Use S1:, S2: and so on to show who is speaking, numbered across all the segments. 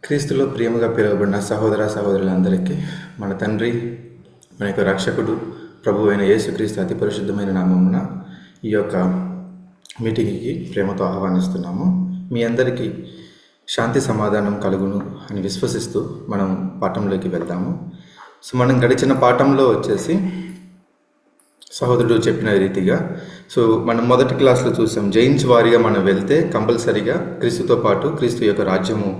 S1: క్రీస్తులో ప్రియముగా పిలువబడిన సహోదర సహోదరులందరికీ మన తండ్రి, మన యొక్క రక్షకుడు, ప్రభు అయిన యేసుక్రీస్తు అతి పరిశుద్ధమైన నామమున ఈ యొక్క మీటింగ్కి ప్రేమతో ఆహ్వానిస్తున్నాము. మీ అందరికీ శాంతి సమాధానం కలుగును అని విశ్వసిస్తూ మనం పాఠంలోకి వెళ్దాము. సో మనం గడిచిన పాఠంలో వచ్చేసి సహోదరుడు చెప్పిన రీతిగా మనం మొదటి క్లాస్లో చూసాం, జయించు వారిగా మనం వెళ్తే కంపల్సరీగా క్రీస్తుతో పాటు క్రీస్తు యొక్క రాజ్యము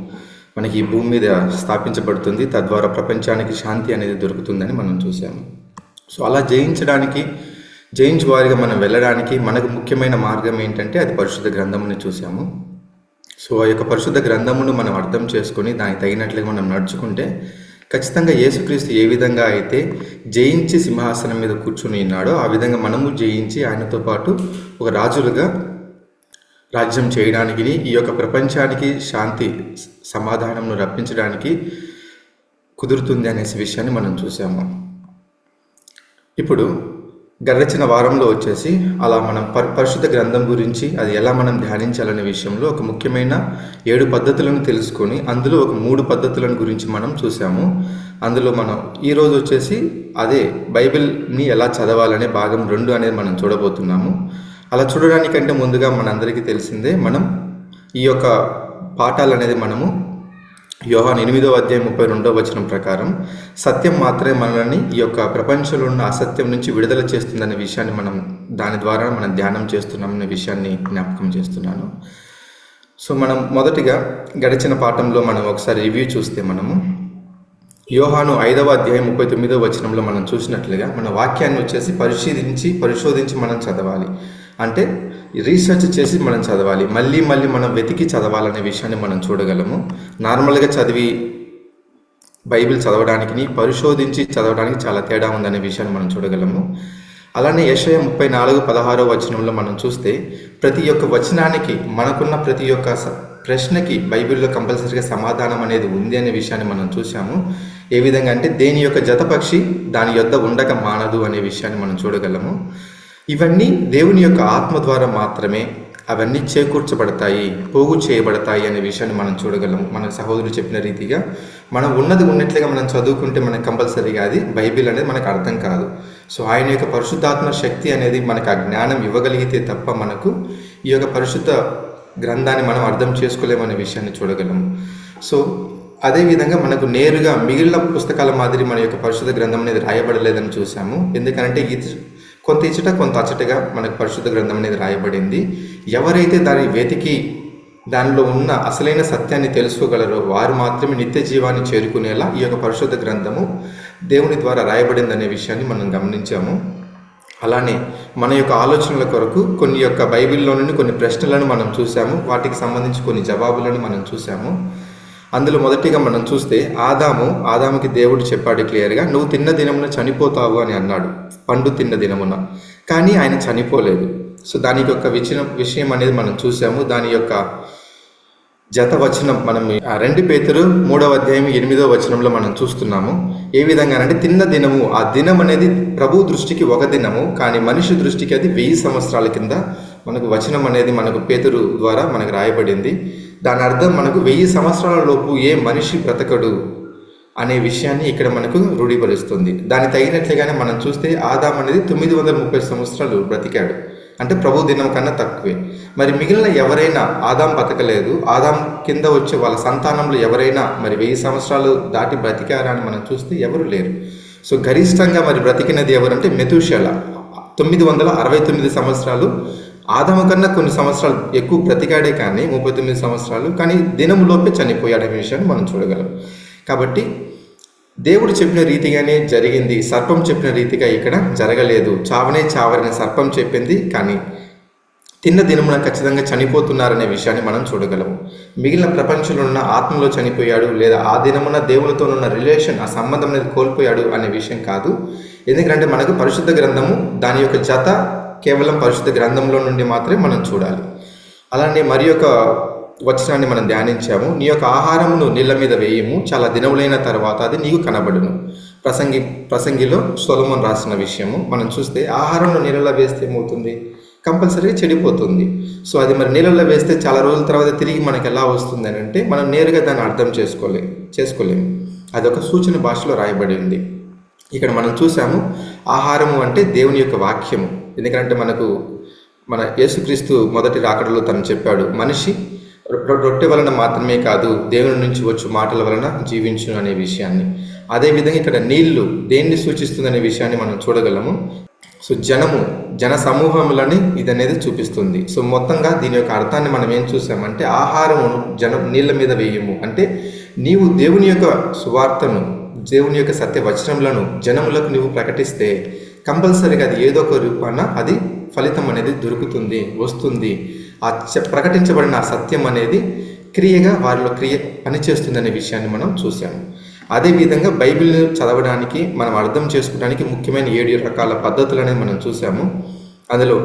S1: మనకి ఈ భూమి మీద స్థాపించబడుతుంది. తద్వారా ప్రపంచానికి శాంతి అనేది దొరుకుతుందని మనం చూసాము. సో అలా జయించు వారిగా మనం వెళ్ళడానికి మనకు ముఖ్యమైన మార్గం ఏంటంటే అది పరిశుద్ధ గ్రంథముని చూసాము. సో ఆ యొక్క పరిశుద్ధ గ్రంథమును మనం అర్థం చేసుకొని దానికి తగినట్లుగా మనం నడుచుకుంటే ఖచ్చితంగా యేసుక్రీస్తు ఏ విధంగా అయితే జయించి సింహాసనం మీద కూర్చుని ఉన్నాడో ఆ విధంగా మనము జయించి ఆయనతో పాటు ఒక రాజులుగా రాజ్యం చేయడానికి, ఈ యొక్క ప్రపంచానికి శాంతి సమాధానంను రప్పించడానికి కుదురుతుంది అనేసి విషయాన్ని మనం చూసాము. ఇప్పుడు గడిచిన వారంలో వచ్చేసి అలా మనం పరిశుద్ధ గ్రంథం గురించి అది ఎలా మనం ధ్యానించాలనే విషయంలో ఒక ముఖ్యమైన 7 పద్ధతులను తెలుసుకొని అందులో ఒక 3 పద్ధతులను గురించి మనం చూసాము. అందులో మనం ఈరోజు వచ్చేసి అదే బైబిల్ని ఎలా చదవాలనే భాగం 2 అనేది మనం చూడబోతున్నాము. అలా చూడడానికంటే ముందుగా మనందరికీ తెలిసిందే, మనం ఈ యొక్క పాఠాలు అనేది మనము యోహాను 8వ అధ్యాయం 32వ వచనం ప్రకారం సత్యం మాత్రమే మనల్ని ఈ యొక్క ప్రపంచంలో ఉన్న అసత్యం నుంచి విడుదల చేస్తుందనే విషయాన్ని దాని ద్వారా మనం ధ్యానం చేస్తున్నామనే విషయాన్ని జ్ఞాపకం చేస్తున్నాను. సో మనం మొదటిగా గడిచిన పాఠంలో మనం ఒకసారి రివ్యూ చూస్తే మనము యోహాను 5వ అధ్యాయం 39వ వచనంలో మనం చూసినట్లుగా మన వాక్యాన్ని వచ్చేసి పరిశోధించి మనం చదవాలి. అంటే రీసెర్చ్ చేసి మనం చదవాలి, మళ్ళీ మనం వెతికి చదవాలనే విషయాన్ని మనం చూడగలము. నార్మల్గా చదివి బైబిల్ చదవడానికి పరిశోధించి చదవడానికి చాలా తేడా ఉందనే విషయాన్ని మనం చూడగలము. అలానే యెషయా 34:16వ వచనంలో మనం చూస్తే ప్రతి ఒక్క వచనానికి మనకున్న ప్రతి ఒక్క ప్రశ్నకి బైబిల్లో కంపల్సరీగా సమాధానం అనేది ఉంది అనే విషయాన్ని మనం చూసాము. ఏ విధంగా అంటే దేని యొక్క జతపక్షి దాని యొద్ద ఉండక మానదు అనే విషయాన్ని మనం చూడగలము. ఇవన్నీ దేవుని యొక్క ఆత్మ ద్వారా మాత్రమే అవన్నీ చేకూర్చబడతాయి, పోగు చేయబడతాయి అనే విషయాన్ని మనం చూడగలము. మన సహోదరుడు చెప్పిన రీతిగా మనం ఉన్నట్లుగా మనం చదువుకుంటే మనకు కంపల్సరీగా అది బైబిల్ అనేది మనకు అర్థం కాదు. సో ఆయన యొక్క పరిశుద్ధాత్మ శక్తి అనేది మనకు ఆ జ్ఞానం ఇవ్వగలిగితే తప్ప మనకు ఈ యొక్క పరిశుద్ధ గ్రంథాన్ని మనం అర్థం చేసుకోలేమనే విషయాన్ని చూడగలము. సో అదేవిధంగా మనకు నేరుగా మిగిలిన పుస్తకాల మాదిరి మన యొక్క పరిశుద్ధ గ్రంథం అనేది రాయబడలేదని చూసాము. ఎందుకంటే కొంత ఇచ్చట కొంత అచ్చటగా మనకు పరిశుద్ధ గ్రంథం అనేది రాయబడింది. ఎవరైతే దాన్ని వెతికి దానిలో ఉన్న అసలైన సత్యాన్ని తెలుసుకోగలరో వారు మాత్రమే నిత్య జీవాన్ని చేరుకునేలా ఈ యొక్క పరిశుద్ధ గ్రంథము దేవుని ద్వారా రాయబడిందనే విషయాన్ని మనం గమనించాము. అలానే మన యొక్క ఆలోచనల కొరకు కొన్ని యొక్క బైబిల్లో నుండి కొన్ని ప్రశ్నలను మనం చూసాము, వాటికి సంబంధించి కొన్ని జవాబులను మనం చూసాము. అందులో మొదటిగా మనం చూస్తే ఆదాముకి దేవుడు చెప్పాడు క్లియర్గా, నువ్వు తిన్న దినమున చనిపోతావు అని అన్నాడు, పండు తిన్న దినమున. కానీ ఆయన చనిపోలేదు. సో దానికి యొక్క విషయం అనేది మనం చూసాము. దాని యొక్క జత వచనం మనం 2 పేతురు 3వ అధ్యాయం 8వ వచనంలో మనం చూస్తున్నాము. ఏ విధంగా అంటే తిన్న దినము, ఆ దినం అనేది ప్రభు దృష్టికి ఒక దినము, కానీ మనిషి దృష్టికి అది 1000 సంవత్సరాల కింద మనకు వచనం అనేది మనకు పేతురు ద్వారా మనకు రాయబడింది. దాని అర్థం మనకు 1000 సంవత్సరాల లోపు ఏ మనిషి బ్రతకడు అనే విషయాన్ని ఇక్కడ మనకు రూఢీపరుస్తుంది. దాని తగినట్లుగానే మనం చూస్తే ఆదాం అనేది 930 సంవత్సరాలు బ్రతికాడు, అంటే ప్రభు దినం కన్నా తక్కువే. మరి మిగిలిన ఎవరైనా, ఆదాం బతకలేదు, ఆదాం కింద వచ్చే వాళ్ళ సంతానంలో ఎవరైనా మరి 1000 సంవత్సరాలు దాటి బ్రతికారా అని మనం చూస్తే ఎవరు లేరు. సో గరిష్టంగా మరి బ్రతికినది ఎవరంటే మెతూషెల 969 సంవత్సరాలు. ఆదాము కన్నా కొన్ని సంవత్సరాలు ఎక్కువ బ్రతికాడే కానీ 39 సంవత్సరాలు, కానీ దినములోపే చనిపోయాడనే విషయాన్ని మనం చూడగలం. కాబట్టి దేవుడు చెప్పిన రీతిగానే జరిగింది, సర్పం చెప్పిన రీతిగా ఇక్కడ జరగలేదు. చావరని సర్పం చెప్పింది, కానీ తిన్న దినమున ఖచ్చితంగా చనిపోతున్నారనే విషయాన్ని మనం చూడగలము. మిగిలిన ప్రపంచంలో ఉన్న ఆత్మలో చనిపోయాడు, లేదా ఆ దినమున దేవునితో ఉన్న రిలేషన్, ఆ సంబంధం అనేది కోల్పోయాడు అనే విషయం కాదు. ఎందుకంటే మనకు పరిశుద్ధ గ్రంథము దాని యొక్క జత కేవలం పరిశుద్ధ గ్రంథంలో నుండి మాత్రమే మనం చూడాలి. అలానే మరి యొక్క వచనాన్ని మనం ధ్యానించాము. నీ యొక్క ఆహారమును నీళ్ళ మీద వేయము, చాలా దినములైన తర్వాత అది నీకు కనబడును. ప్రసంగిలో సొలొమోను రాసిన విషయము మనం చూస్తే ఆహారంలో నీళ్ళలో వేస్తే ఏమవుతుంది, కంపల్సరీగా చెడిపోతుంది. సో అది మరి నీళ్ళల్లో వేస్తే చాలా రోజుల తర్వాత తిరిగి మనకి ఎలా వస్తుంది అని అంటే మనం నేరుగా దాన్ని అర్థం చేసుకోలేము. అదొక సూచన భాషలో రాయబడి ఉంది. ఇక్కడ మనం చూసాము ఆహారము అంటే దేవుని యొక్క వాక్యము. ఎందుకంటే మన యేసుక్రీస్తు మొదటి రాకడలో తను చెప్పాడు, మనిషి రొట్టె వలన మాత్రమే కాదు దేవుని నుంచి వచ్చు మాటల వలన జీవించును అనే విషయాన్ని. అదేవిధంగా ఇక్కడ నీళ్లు దేన్ని సూచిస్తుంది అనే విషయాన్ని మనం చూడగలము. సో జన సమూహములని ఇది అనేది చూపిస్తుంది. సో మొత్తంగా దీని యొక్క అర్థాన్ని మనం ఏం చూసామంటే ఆహారమును నీళ్ళ మీద వేయము అంటే నీవు దేవుని యొక్క సువార్తను, దేవుని యొక్క సత్య వచనములను జనములకు నువ్వు ప్రకటిస్తే కంపల్సరీగా అది ఏదో ఒక రూపాన అది ఫలితం అనేది వస్తుంది. ఆ ప్రకటించబడిన ఆ సత్యం అనేది క్రియగా వారిలో పనిచేస్తుంది అనే విషయాన్ని మనం చూసాము. అదేవిధంగా బైబిల్ని చదవడానికి, మనం అర్థం చేసుకోవడానికి ముఖ్యమైన 7 రకాల పద్ధతులనే మనం చూసాము. అందులో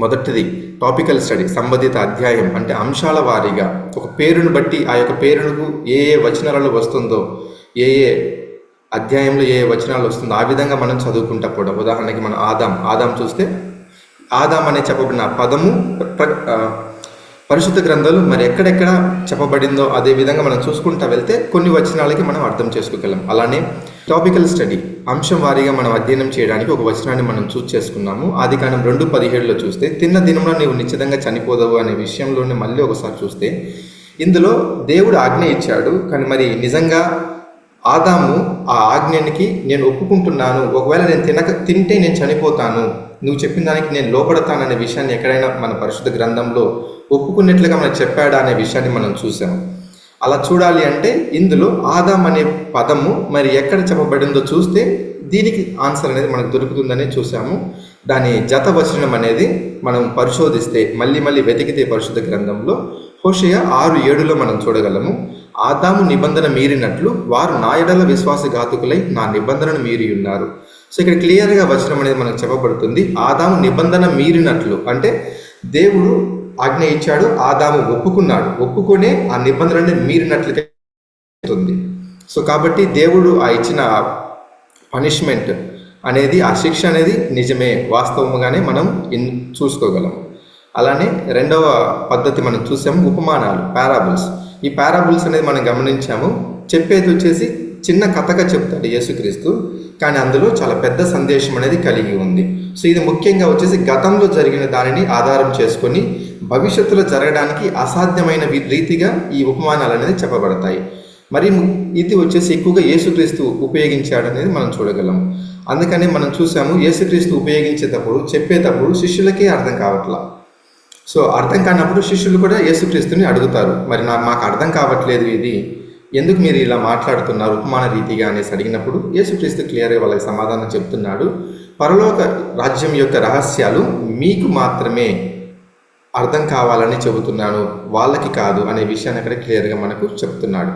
S1: మొదటిది టాపికల్ స్టడీ, సంబంధిత అధ్యాయం అంటే అంశాల వారీగా ఒక పేరును బట్టి ఆ యొక్క పేరుకు ఏ వచనాలలో వస్తుందో, ఏ అధ్యాయంలో ఏ వచనాలు వస్తుందో ఆ విధంగా మనం చదువుకుంటా పోవడం. ఉదాహరణకి మనం ఆదాం చూస్తే ఆదాం అనే చెప్పబడిన పదము పరిశుద్ధ గ్రంథాలు మరి ఎక్కడెక్కడ చెప్పబడిందో అదే విధంగా మనం చూసుకుంటా వెళ్తే కొన్ని వచనాలకి మనం అర్థం చేసుకోగలం. అలానే టాపికల్ స్టడీ, అంశం వారీగా మనం అధ్యయనం చేయడానికి ఒక వచనాన్ని మనం చేసుకున్నాము. ఆదికాండం 2:17లో చూస్తే తిన్న దినంలో నీవు నిశ్చితంగా చనిపోదవు అనే విషయంలోనే మళ్ళీ ఒకసారి చూస్తే ఇందులో దేవుడు ఆజ్ఞ ఇచ్చాడు, కానీ మరి నిజంగా ఆదాము ఆ ఆజ్ఞనికి నేను ఒప్పుకుంటున్నాను, ఒకవేళ నేను తింటే నేను చనిపోతాను, నువ్వు చెప్పిన దానికి నేను లోపడతాననే విషయాన్ని ఎక్కడైనా మన పరిశుద్ధ గ్రంథంలో ఒప్పుకున్నట్లుగా మనకు చెప్పాడా అనే విషయాన్ని మనం చూసాము. అలా చూడాలి అంటే ఇందులో ఆదాం అనే పదము మరి ఎక్కడ చెప్పబడిందో చూస్తే దీనికి ఆన్సర్ అనేది మనకు దొరుకుతుందని చూసాము. దాని జత వచనం అనేది మనం పరిశోధిస్తే మళ్ళీ వెతికితే పరిశుద్ధ గ్రంథంలో హోషేయ 6:7లో మనం చూడగలము. ఆదాము నిబంధన మీరినట్లు వారు నా ఎడల విశ్వాసఘాతుకులై నా నిబంధనను మీరి ఉన్నారు. సో ఇక్కడ క్లియర్గా వచనం అనేది మనకు చెప్పబడుతుంది. ఆదాము నిబంధన మీరినట్లు అంటే దేవుడు ఆజ్ఞ ఇచ్చాడు, ఆదాము ఒప్పుకునే ఆ నిబంధనని మీరినట్లుగా ఉంది. సో కాబట్టి దేవుడు ఆ ఇచ్చిన పనిష్మెంట్ అనేది, ఆ శిక్ష అనేది నిజమే, వాస్తవంగానే మనం చూసుకోగలం. అలానే రెండవ పద్ధతి మనం చూసాము, ఉపమానాలు, పారాబుల్స్. ఈ పారాబుల్స్ అనేది మనం గమనించాము. చెప్పేది వచ్చేసి చిన్న కథగా చెప్తాడు యేసుక్రీస్తు, కానీ అందులో చాలా పెద్ద సందేశం అనేది కలిగి ఉంది. సో ఇది ముఖ్యంగా వచ్చేసి గతంలో జరిగిన దానిని ఆధారం చేసుకొని భవిష్యత్తులో జరగడానికి అసాధ్యమైన రీతిగా ఈ ఉపమానాలు అనేది చెప్పబడతాయి. మరి ఇది వచ్చేసి ఎక్కువగా యేసుక్రీస్తు ఉపయోగించాడు అనేది మనం చూడగలం. అందుకని మనం చూసాము యేసుక్రీస్తు చెప్పేటప్పుడు శిష్యులకే అర్థం కావట్లా. సో అర్థం కానప్పుడు శిష్యులు కూడా యేసుక్రీస్తుని అడుగుతారు, మరి మాకు అర్థం కావట్లేదు, ఇది ఎందుకు మీరు ఇలా మాట్లాడుతున్నారు ఉపమాన రీతిగా అనేసి అడిగినప్పుడు యేసుక్రీస్తు క్లియర్గా వాళ్ళకి సమాధానం చెప్తున్నాడు. పరలోక రాజ్యం యొక్క రహస్యాలు మీకు మాత్రమే అర్థం కావాలని చెబుతున్నాను, వాళ్ళకి కాదు అనే విషయాన్ని అక్కడ క్లియర్గా మనకు చెప్తున్నాడు.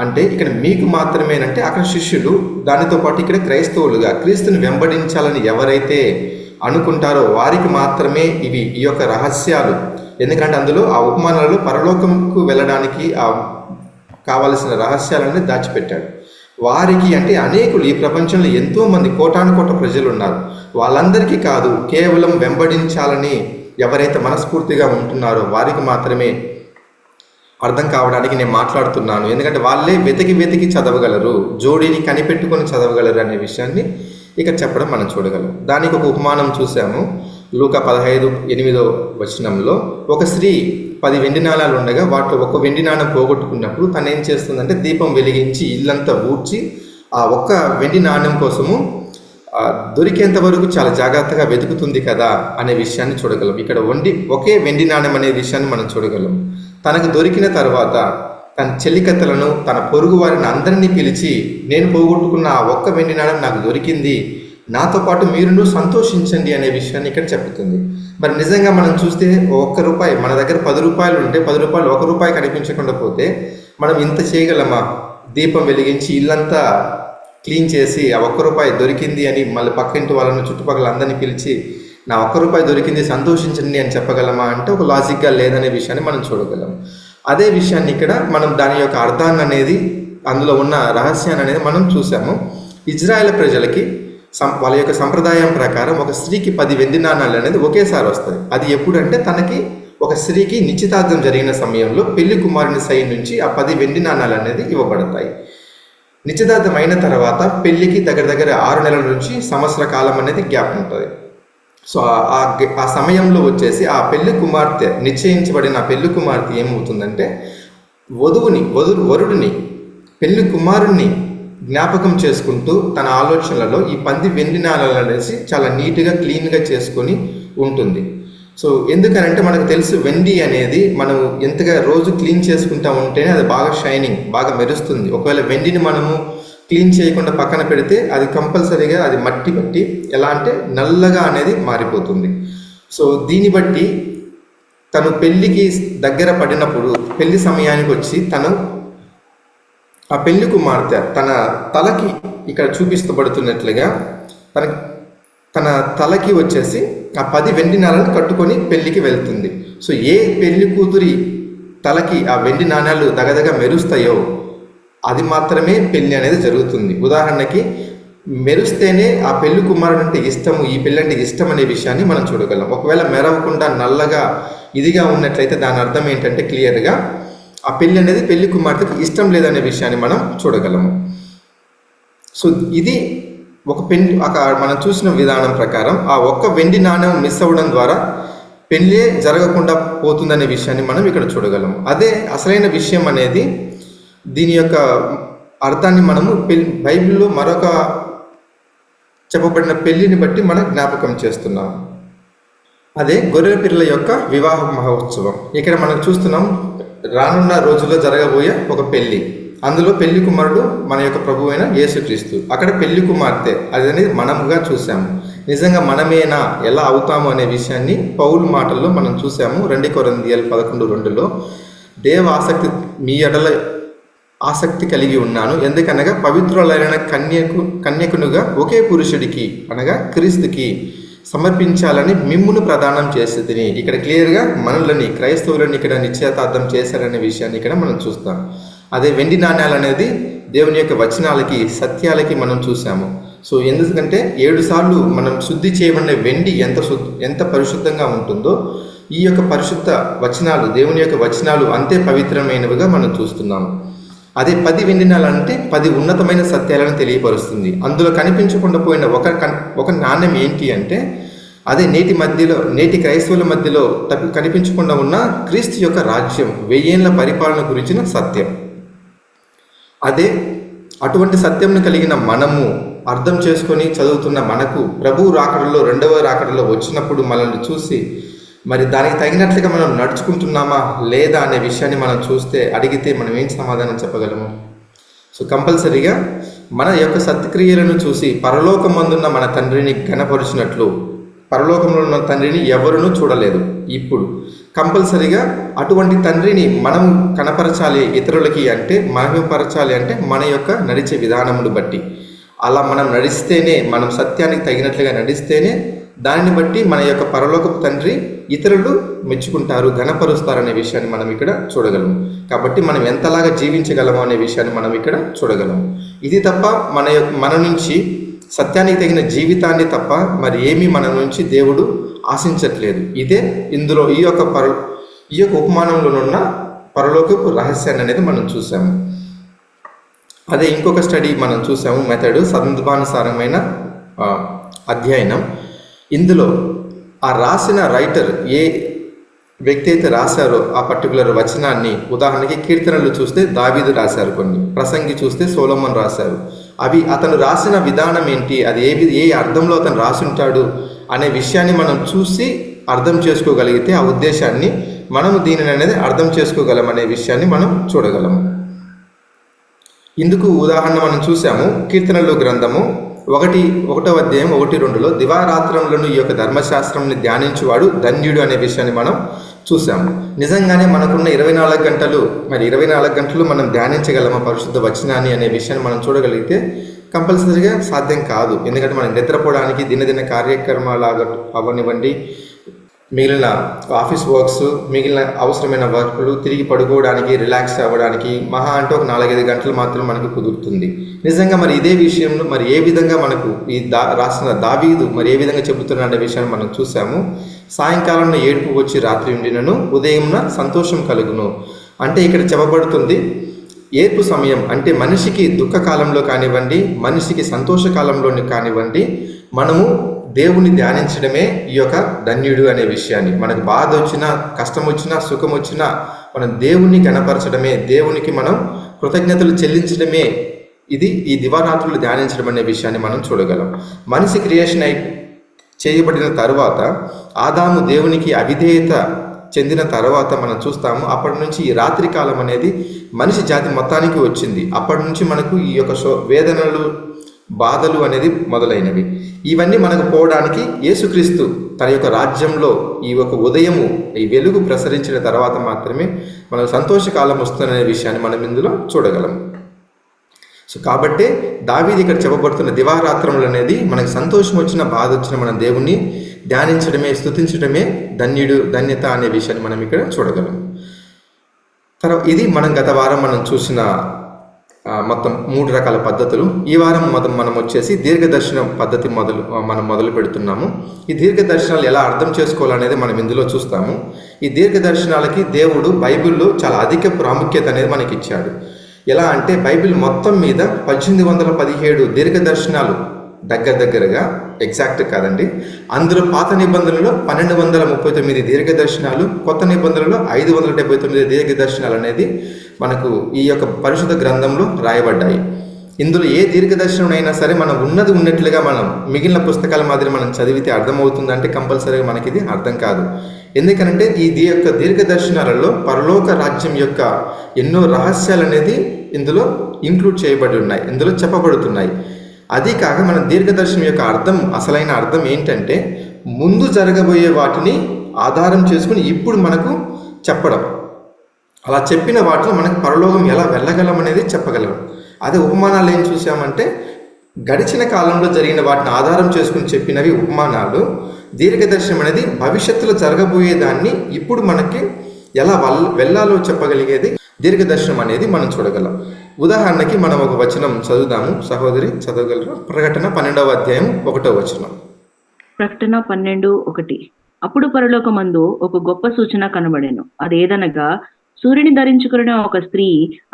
S1: అంటే ఇక్కడ మీకు మాత్రమేనంటే అక్కడ శిష్యులు, దానితో పాటు ఇక్కడ క్రైస్తవులుగా క్రీస్తుని వెంబడించాలని ఎవరైతే అనుకుంటారో వారికి మాత్రమే ఈ యొక్క రహస్యాలు. ఎందుకంటే అందులో ఆ ఉపమానాలలో పరలోకంకు వెళ్ళడానికి కావలసిన రహస్యాలన్నీ దాచిపెట్టాడు. వారికి అంటే అనేకులు, ఈ ప్రపంచంలో ఎంతోమంది కోటానుకోట ప్రజలు ఉన్నారు, వాళ్ళందరికీ కాదు, కేవలం వెంబడించాలని ఎవరైతే మనస్ఫూర్తిగా ఉంటున్నారో వారికి మాత్రమే అర్థం కావడానికి నేను మాట్లాడుతున్నాను. ఎందుకంటే వాళ్ళే వెతికి చదవగలరు, జోడీని కనిపెట్టుకొని చదవగలరు అనే విషయాన్ని ఇక్కడ చెప్పడం మనం చూడగలం. దానికి ఒక ఉపమానం చూసాము. లూకా 15:8 ఒక స్త్రీ 10 వెండి నాణాలు ఉండగా వాటిలో ఒక వెండి నాణం పోగొట్టుకున్నప్పుడు తను ఏం చేస్తుందంటే దీపం వెలిగించి ఇల్లంతా ఊడ్చి ఆ ఒక్క వెండి నాణ్యం కోసము దొరికేంత వరకు చాలా జాగ్రత్తగా వెతుకుతుంది కదా అనే విషయాన్ని చూడగలం. ఇక్కడ ఒకే వెండి నాణ్యం అనే విషయాన్ని మనం చూడగలం. తనకు దొరికిన తర్వాత తన చెల్లికత్తలను, తన పొరుగు వారిని అందరినీ పిలిచి, నేను పోగొట్టుకున్న ఆ ఒక్క వెండి నాణ్యం నాకు దొరికింది, నాతో పాటు మీరును సంతోషించండి అనే విషయాన్ని ఇక్కడ చెప్తుంది. మరి నిజంగా మనం చూస్తే ₹1, మన దగ్గర ₹10 ఉంటే ₹10 ₹1 కనిపించకుండా పోతే మనం ఇంత చేయగలమా? దీపం వెలిగించి ఇల్లంతా క్లీన్ చేసి ఆ ₹1 దొరికింది అని మళ్ళీ పక్కింటి వాళ్ళని, చుట్టుపక్కల అందరినీ పిలిచి నా ₹1 దొరికింది సంతోషించండి అని చెప్పగలమా అంటే ఒక లాజిక్గా లేదనే విషయాన్ని మనం చూడగలం. అదే విషయాన్ని ఇక్కడ మనం దాని యొక్క అర్థాన్ని అనేది, అందులో ఉన్న రహస్యాన్ని అనేది మనం చూసాము. ఇజ్రాయెల్ ప్రజలకి వాళ్ళ యొక్క సంప్రదాయం ప్రకారం ఒక స్త్రీకి 10 వెండి నాణాలు అనేది ఒకేసారి వస్తుంది. అది ఎప్పుడంటే తనకి ఒక స్త్రీకి నిశ్చితార్థం జరిగిన సమయంలో పెళ్లి కుమారుని సైడ్ నుంచి ఆ 10 వెండి నాణాలు అనేది ఇవ్వబడతాయి. నిశ్చితార్థం అయిన తర్వాత పెళ్లికి దగ్గర 6 నెలల నుంచి సంవత్సర కాలం అనేది గ్యాప్ ఉంటుంది. సో ఆ సమయంలో వచ్చేసి ఆ పెళ్లి కుమార్తె, నిశ్చయించబడిన ఆ పెళ్లి కుమార్తె ఏమవుతుందంటే వరుడిని పెళ్లి కుమారుణ్ణి జ్ఞాపకం చేసుకుంటూ తన ఆలోచనలలో ఈ 10 వెండి నాణాలు అనేసి చాలా నీట్గా క్లీన్గా చేసుకొని ఉంటుంది. సో ఎందుకనంటే మనకు తెలుసు, వెండి అనేది మనం ఎంతగా రోజు క్లీన్ చేసుకుంటా ఉంటేనే అది బాగా షైనింగ్, బాగా మెరుస్తుంది. ఒకవేళ వెండిని మనము క్లీన్ చేయకుండా పక్కన పెడితే అది కంపల్సరీగా అది మట్టి పట్టి ఎలా అంటే నల్లగా అనేది మారిపోతుంది. సో దీన్ని బట్టి తను పెళ్లికి దగ్గర పడినప్పుడు, పెళ్లి సమయానికి వచ్చి తను ఆ పెళ్లి కుమార్తె తన తలకి ఇక్కడ చూపిస్తబడుతున్నట్లుగా తన తలకి వచ్చేసి ఆ 10 వెండి నాణాలను కట్టుకొని పెళ్లికి వెళ్తుంది. సో ఏ పెళ్లి కూతురి తలకి ఆ వెండి నాణాలు దగదగ మెరుస్తాయో అది మాత్రమే పెళ్లి అనేది జరుగుతుంది. ఉదాహరణకి మెరుస్తేనే ఆ పెళ్లి కుమారుడు అంటే ఇష్టము, ఈ పెళ్ళి అంటే ఇష్టం అనే విషయాన్ని మనం చూడగలం. ఒకవేళ మెరవకుండా నల్లగా ఇదిగా ఉన్నట్లయితే దాని అర్థం ఏంటంటే క్లియర్గా ఆ పెళ్ళి అనేది పెళ్లి కుమార్తెకి ఇష్టం లేదనే విషయాన్ని మనం చూడగలము. సో ఇది ఒక మనం చూసిన విధానం ప్రకారం ఆ ఒక్క వెండి నాణ్యం మిస్ అవ్వడం ద్వారా పెళ్ళే జరగకుండా పోతుందనే విషయాన్ని మనం ఇక్కడ చూడగలము. అదే అసలైన విషయం అనేది దీని యొక్క అర్థాన్ని మనము బైబిల్లో మరొక చెప్పబడిన పెళ్లిని బట్టి మనం జ్ఞాపకం చేస్తున్నాం. అదే గొర్రె పిల్లల యొక్క వివాహ మహోత్సవం. ఇక్కడ మనం చూస్తున్నాం, రానున్న రోజుల్లో జరగబోయే ఒక పెళ్లి. అందులో పెళ్లి కుమారుడు మన యొక్క ప్రభు అయిన యేసుక్రీస్తు, అక్కడ పెళ్లి కుమార్తె అది అనేది మనముగా చూసాము. నిజంగా మనమేనా, ఎలా అవుతాము అనే విషయాన్ని పౌలు మాటల్లో మనం చూసాము. 2 కొరింథీయులు 11:2లో దేవ ఆసక్తి మీ ఎడల ఆసక్తి కలిగి ఉన్నాను, ఎందుకనగా పవిత్రులైన కన్యకునుగా ఒకే పురుషుడికి అనగా క్రీస్తుకి సమర్పించాలని మిమ్మును ప్రదానం చేసేది. ఇక్కడ క్లియర్గా మనల్ని క్రైస్తవులని ఇక్కడ నిశ్చయితార్థం చేశారనే విషయాన్ని ఇక్కడ మనం చూస్తాం. అదే వెండి నాణ్యాలు అనేది దేవుని యొక్క వచనాలకి, సత్యాలకి మనం చూసాము. సో ఎందుకంటే 7 సార్లు మనం శుద్ధి చేయబడిన వెండి ఎంత పరిశుద్ధంగా ఉంటుందో ఈ యొక్క పరిశుద్ధ వచనాలు, దేవుని యొక్క వచనాలు అంతే పవిత్రమైనవిగా మనం చూస్తున్నాము. అదే 10 వెండి నాణ్యాలు అంటే 10 ఉన్నతమైన సత్యాలను తెలియపరుస్తుంది. అందులో కనిపించకుండా పోయిన ఒక నాణ్యం ఏంటి అంటే అదే నేటి క్రైస్తవుల మధ్యలో కనిపించకుండా ఉన్న క్రీస్తు యొక్క రాజ్యం, 1000 ఏళ్ల పరిపాలన గురించిన సత్యం. అదే అటువంటి సత్యంను కలిగిన మనము అర్థం చేసుకొని చదువుతున్న మనకు ప్రభువు రాకడలో, 2వ రాకడలో వచ్చినప్పుడు మనల్ని చూసి మరి దానికి తగినట్లుగా మనం నడుచుకుంటున్నామా లేదా అనే విషయాన్ని మనం అడిగితే మనం ఏం సమాధానం చెప్పగలము? సో కంపల్సరీగా మన యొక్క సత్క్రియలను చూసి పరలోకమందున్న మన తండ్రిని ఘనపరిచినట్లు, పరలోకంలో ఉన్న తండ్రిని ఎవరునూ చూడలేదు. ఇప్పుడు కంపల్సరీగా అటువంటి తండ్రిని మనం కనపరచాలి ఇతరులకి అంటే, మహిమపరచాలి అంటే మన యొక్క నడిచే విధానమును బట్టి. అలా మనం నడిస్తేనే, మనం సత్యానికి తగినట్లుగా నడిస్తేనే దానిని బట్టి మన యొక్క పరలోకపు తండ్రి ఇతరులు మెచ్చుకుంటారు, ఘనపరుస్తారనే విషయాన్ని మనం ఇక్కడ చూడగలము. కాబట్టి మనం ఎంతలాగా జీవించగలము అనే విషయాన్ని మనం ఇక్కడ చూడగలము. ఇది తప్ప మన నుంచి సత్యానికి తగిన జీవితాన్ని తప్ప మరి ఏమీ మన నుంచి దేవుడు ఆశించట్లేదు. ఇదే ఇందులో ఈ యొక్క ఉపమానంలోనున్న పరలోకపు రహస్యాన్ని అనేది మనం చూసాము. అదే ఇంకొక స్టడీ మనం చూసాము, మెథడ్ సందర్భానుసారమైన అధ్యయనం. ఇందులో ఆ రాసిన రైటర్ ఏ వ్యక్తి అయితే రాశారో ఆ పర్టికులర్ వచనాన్ని, ఉదాహరణకి కీర్తనలు చూస్తే దావీదు రాశారు, కొన్ని ప్రసంగి చూస్తే సొలొమోను రాశారు. అవి అతను రాసిన విధానం ఏంటి, అది ఏ అర్థంలో అతను రాసుంటాడు అనే విషయాన్ని మనం చూసి అర్థం చేసుకోగలిగితే ఆ ఉద్దేశాన్ని మనము దీనిని అనేది అర్థం చేసుకోగలం అనే విషయాన్ని మనం చూడగలము. ఇందుకు ఉదాహరణ మనం చూసాము, కీర్తనలు గ్రంథము 1వ అధ్యాయం 1-2లో దివారాత్రములను ఈ యొక్క ధర్మశాస్త్రంని ధ్యానించువాడు ధన్యుడు అనే విషయాన్ని మనం చూసాము. నిజంగానే మనకున్న 24 గంటలు, మరి 24 గంటలు మనం ధ్యానించగలమా పరిశుద్ధ వచనాన్ని అనే విషయాన్ని మనం చూడగలిగితే కంపల్సరీగా సాధ్యం కాదు. ఎందుకంటే మనం నిద్రపోవడానికి దినదిన కార్యక్రమాలు అవనివ్వండి, మిగిలిన ఆఫీస్ వర్క్స్, మిగిలిన అవసరమైన వర్క్లు, తిరిగి పడుకోవడానికి, రిలాక్స్ అవ్వడానికి మహా అంటే ఒక 4-5 గంటలు మాత్రం మనకు కుదురుతుంది. నిజంగా మరి ఇదే విషయంలో మరి ఏ విధంగా మనకు ఈ రాసిన దావీదు మరి ఏ విధంగా చెబుతున్నాడు అనే విషయాన్ని మనం చూసాము. సాయంకాలంలో ఏడుపు వచ్చి రాత్రి ఉండినను, ఉదయంన సంతోషం కలుగును. అంటే ఇక్కడ చెప్పబడుతుంది ఏర్పు సమయం అంటే మనిషికి దుఃఖ కాలంలో కానివ్వండి, మనిషికి సంతోష కాలంలో కానివ్వండి, మనము దేవుని ధ్యానించడమే ఈ యొక్క ధన్యుడు అనే విషయాన్ని. మనకు బాధ వచ్చినా, కష్టం వచ్చినా, సుఖం వచ్చినా మనం దేవుణ్ణి గణపరచడమే, దేవునికి మనం కృతజ్ఞతలు చెల్లించడమే ఇది ఈ దివారాత్రులు ధ్యానించడం అనే విషయాన్ని మనం చూడగలం. మనిషి క్రియేషన్ చేయబడిన తర్వాత ఆదాము దేవునికి అవిధేయత చెందిన తర్వాత మనం చూస్తాము అప్పటి నుంచి ఈ రాత్రి కాలం అనేది మనిషి జాతి మొత్తానికి వచ్చింది. అప్పటి నుంచి మనకు ఈ యొక్క వేదనలు, బాధలు అనేది మొదలైనవి. ఇవన్నీ మనకు పోవడానికి యేసుక్రీస్తు తన యొక్క రాజ్యంలో ఈ యొక్క ఉదయము ఈ వెలుగు ప్రసరించిన తర్వాత మాత్రమే మనకు సంతోషకాలం వస్తుందనే విషయాన్ని మనం ఇందులో చూడగలం. సో కాబట్టి దావీదు ఇక్కడ చెప్పబడుతున్న దివారాత్రములు అనేది మనకు సంతోషం వచ్చిన, బాధ వచ్చిన మన దేవుణ్ణి ధ్యానించడమే, స్తుతించడమే ధన్యత అనే విషయాన్ని మనం ఇక్కడ చూడగలం. తర్వాత ఇది మనం గత వారం మనం చూసిన మొత్తం 3 రకాల పద్ధతులు. ఈ వారం మనం వచ్చేసి దీర్ఘదర్శనం పద్ధతి మనం మొదలు పెడుతున్నాము. ఈ దీర్ఘదర్శనాలు ఎలా అర్థం చేసుకోవాలనేది మనం ఇందులో చూస్తాము. ఈ దీర్ఘదర్శనాలకి దేవుడు బైబిల్లో చాలా అధిక ప్రాముఖ్యత అనేది మనకి ఇచ్చాడు. ఎలా అంటే బైబిల్ మొత్తం మీద 1817 దీర్ఘదర్శనాలు దగ్గరగా, ఎగ్జాక్ట్ కాదండి, అందులో పాత నిబంధనలో 1239 దీర్ఘదర్శనాలు, కొత్త నిబంధనలో 579 దీర్ఘదర్శనాలు అనేది మనకు ఈ యొక్క పరిశుద్ధ గ్రంథంలో రాయబడ్డాయి. ఇందులో ఏ దీర్ఘదర్శనం అయినా సరే మనం ఉన్నది ఉన్నట్లుగా మనం మిగిలిన పుస్తకాల మాదిరి మనం చదివితే అర్థమవుతుందంటే కంపల్సరీగా మనకి ఇది అర్థం కాదు. ఎందుకంటే ఈ యొక్క దీర్ఘదర్శనాలలో పరలోక రాజ్యం యొక్క ఎన్నో రహస్యాలు అనేది ఇందులో ఇంక్లూడ్ చేయబడి ఉన్నాయి, ఇందులో చెప్పబడుతున్నాయి. అది కాక మన దీర్ఘదర్శనం యొక్క అసలైన అర్థం ఏంటంటే ముందు జరగబోయే వాటిని ఆధారం చేసుకుని ఇప్పుడు మనకు చెప్పడం. అలా చెప్పిన వాటిలో మనకు పరలోకం ఎలా వెళ్ళగలం అనేది చెప్పగలం. అదే ఉపమానాలు ఏం చూసామంటే గడిచిన కాలంలో జరిగిన వాటిని ఆధారం చేసుకుని చెప్పినవి ఉపమానాలు. దీర్ఘదర్శనం అనేది భవిష్యత్తులో జరగబోయే దాన్ని ఇప్పుడు మనకి ఎలా వెళ్ళాలో చెప్పగలిగేది దీర్ఘదర్శనం అనేది మనం చూడగలం. ఉదాహరణకి మనం ఒక వచనం చదువుదాము. సహోదరి చదవగలరు? ప్రకటన 12వ అధ్యాయం 1వ వచనం.
S2: ప్రకటన 12:1. అప్పుడు పరలోకమందు ఒక గొప్ప సూచన కనబడెను. అదేదనగా సూర్యుని ధరించుకున్న ఒక స్త్రీ,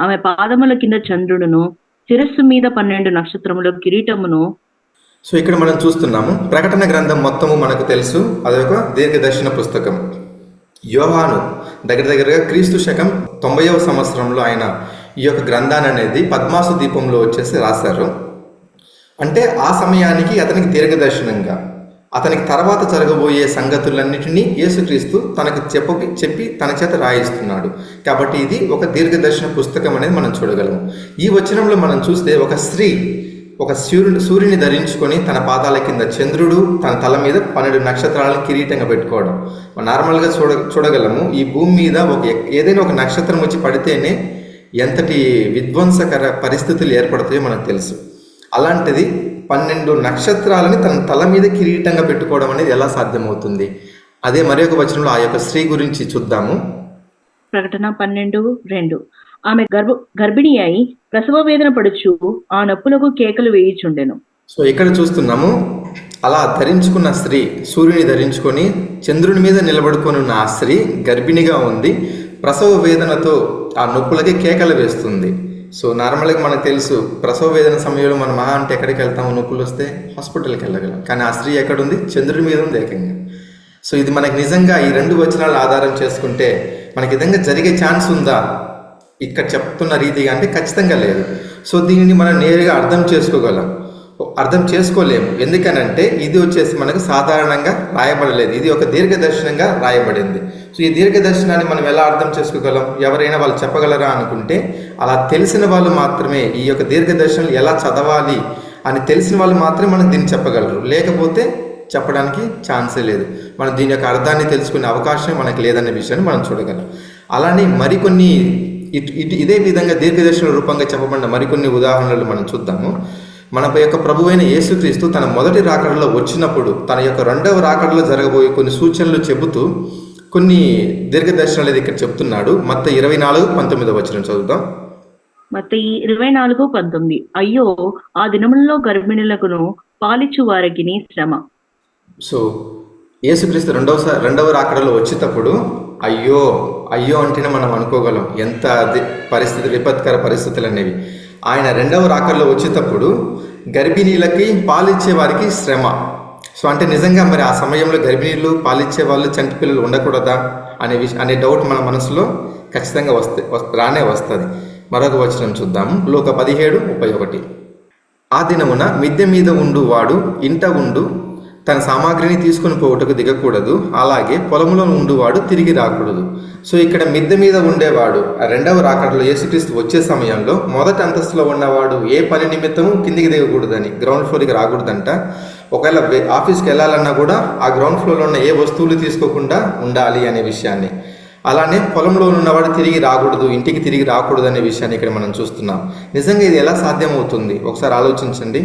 S2: ఆమె పాదముల కింద చంద్రుడును, శిరస్సు మీద 12 నక్షత్రముల కిరీటమును.
S1: సో ఇక్కడ మనం చూస్తున్నాము ప్రకటన గ్రంథం మొత్తము మనకు తెలుసు, అదొక దీర్ఘదర్శన పుస్తకం. యోహాను దగ్గరగా క్రీస్తు శకం 90వ సంవత్సరంలో ఆయన ఈ యొక్క గ్రంథాన్ని అనేది పద్మాసు దీపంలో వచ్చేసి రాశారు. అంటే ఆ సమయానికి అతనికి దీర్ఘదర్శనంగా అతనికి తర్వాత జరగబోయే సంగతులన్నిటినీ యేసుక్రీస్తు తనకు చెప్పి తన చేత రాయిస్తున్నాడు. కాబట్టి ఇది ఒక దీర్ఘదర్శన పుస్తకం అనేది మనం చూడగలము. ఈ వచనంలో మనం చూస్తే ఒక స్త్రీ ఒక సూర్యుని ధరించుకొని తన పాదాల కింద చంద్రుడు, తన తల మీద 12 నక్షత్రాలను కిరీటంగా పెట్టుకోవడం నార్మల్గా చూడగలము. ఈ భూమి మీద ఏదైనా ఒక నక్షత్రం వచ్చి పడితేనే ఎంతటి విధ్వంసకర పరిస్థితులు ఏర్పడతాయో మనకు తెలుసు. అలాంటిది 12 నక్షత్రాలని తన తల మీద కిరీటంగా పెట్టుకోవడం అనేది ఎలా సాధ్యమవుతుంది? అదే మరి ఒక వచనంలో ఆ యొక్క స్త్రీ గురించి చూద్దాము.
S2: ప్రకటన 12:2. ఆమె గర్భిణి అయి ప్రసవ వేదన పడుచు ఆ నొప్పులకు కేకలు వేయిచుండెను.
S1: సో ఇక్కడ చూస్తున్నాము అలా ధరించుకున్న స్త్రీ, సూర్యుని ధరించుకొని చంద్రుని మీద నిలబడుకొని ఉన్న ఆ స్త్రీ గర్భిణిగా ఉంది. ప్రసవ వేదనతో ఆ నొప్పులకి కేకలు వేస్తుంది. సో నార్మల్గా మనకు తెలుసు ప్రసవ వేదన సమయంలో మనం మహా అంటే ఎక్కడికి వెళ్తాము? నొప్పులు వస్తే హాస్పిటల్కి వెళ్ళగలం. కానీ ఆ స్త్రీ ఎక్కడుంది? చంద్రుడి మీద ఉంది ఏకంగా. సో ఇది మనకి నిజంగా ఈ 2 వచనాలు ఆధారం చేసుకుంటే మనకి నిజంగా జరిగే ఛాన్స్ ఉందా ఇక్కడ చెప్తున్న రీతిగా అంటే ఖచ్చితంగా లేదు. సో దీనిని మనం నేరుగా అర్థం చేసుకోలేము. ఎందుకనంటే ఇది వచ్చేసి మనకు సాధారణంగా రాయబడలేదు, ఇది ఒక దీర్ఘదర్శనంగా రాయబడింది. సో ఈ దీర్ఘదర్శనాన్ని మనం ఎలా అర్థం చేసుకోగలం? ఎవరైనా వాళ్ళు చెప్పగలరా అనుకుంటే అలా తెలిసిన వాళ్ళు మాత్రమే ఈ యొక్క దీర్ఘదర్శనాలు ఎలా చదవాలి అని తెలిసిన వాళ్ళు మాత్రమే మనకు దీన్ని చెప్పగలరు. లేకపోతే చెప్పడానికి ఛాన్సే లేదు. మనం దీని యొక్క అర్థాన్ని తెలుసుకునే అవకాశం మనకు లేదనే విషయాన్ని మనం చూడగలం. అలానే మరికొన్ని ఇదే విధంగా దీర్ఘదర్శన రూపంగా చెప్పబడిన మరికొన్ని ఉదాహరణలు మనం చూద్దాము. మన యొక్క ప్రభువైన యేసుక్రీస్తు తన మొదటి రాకడలో వచ్చినప్పుడు తన యొక్క రెండవ రాకడలో జరగబోయే కొన్ని సూచనలు చెబుతూ కొన్ని దీర్ఘదర్శనాలు ఇక్కడ చెప్తున్నాడు. మత్తయి 24:19 చదువుదాం.
S2: మత్తయి 24:19. అయ్యో, ఆ దినములలో గర్భిణులకును పాలిచ్చు వారికిని శ్రమ.
S1: సో యేసుక్రీస్తు రెండవ రాకడలో వచ్చేటప్పుడు అయ్యో అయ్యో అంటేనే మనం అనుకోగలం ఎంత పరిస్థితి, విపత్కర పరిస్థితులు అనేవి. ఆయన రెండవ రాకడలో వచ్చేటప్పుడు గర్భిణీలకి పాలిచ్చే వారికి శ్రమ. సో అంటే నిజంగా మరి ఆ సమయంలో గర్భిణీలు పాలిచ్చే వాళ్ళు చంటి పిల్లలు ఉండకూడదా అనే డౌట్ మన మనసులో ఖచ్చితంగా రానే వస్తుంది. మరొక వచనం చూద్దాము. లూకా 17:31. ఆ దినమున మిద్దె మీద ఉండు వాడు ఇంట ఉండు తన సామాగ్రిని తీసుకుని పోవుటకు దిగకూడదు, అలాగే పొలంలో ఉండువాడు తిరిగి రాకూడదు. సో ఇక్కడ మిద్దె మీద ఉండేవాడు ఆ రెండవ రాకడలో యేసుక్రీస్తు వచ్చే సమయంలో మొదటి అంతస్తులో ఉన్నవాడు ఏ పని నిమిత్తము కిందికి దిగకూడదని, గ్రౌండ్ ఫ్లోర్కి రాకూడదంట. ఒకవేళ ఆఫీస్కి వెళ్ళాలన్నా కూడా ఆ గ్రౌండ్ ఫ్లోర్లో ఉన్న ఏ వస్తువులు తీసుకోకుండా ఉండాలి అనే విషయాన్ని, అలానే పొలంలో ఉన్నవాడు తిరిగి రాకూడదు, ఇంటికి తిరిగి రాకూడదు అనే విషయాన్ని ఇక్కడ మనం చూస్తున్నాం. నిజంగా ఇది ఎలా సాధ్యమవుతుంది ఒకసారి ఆలోచించండి.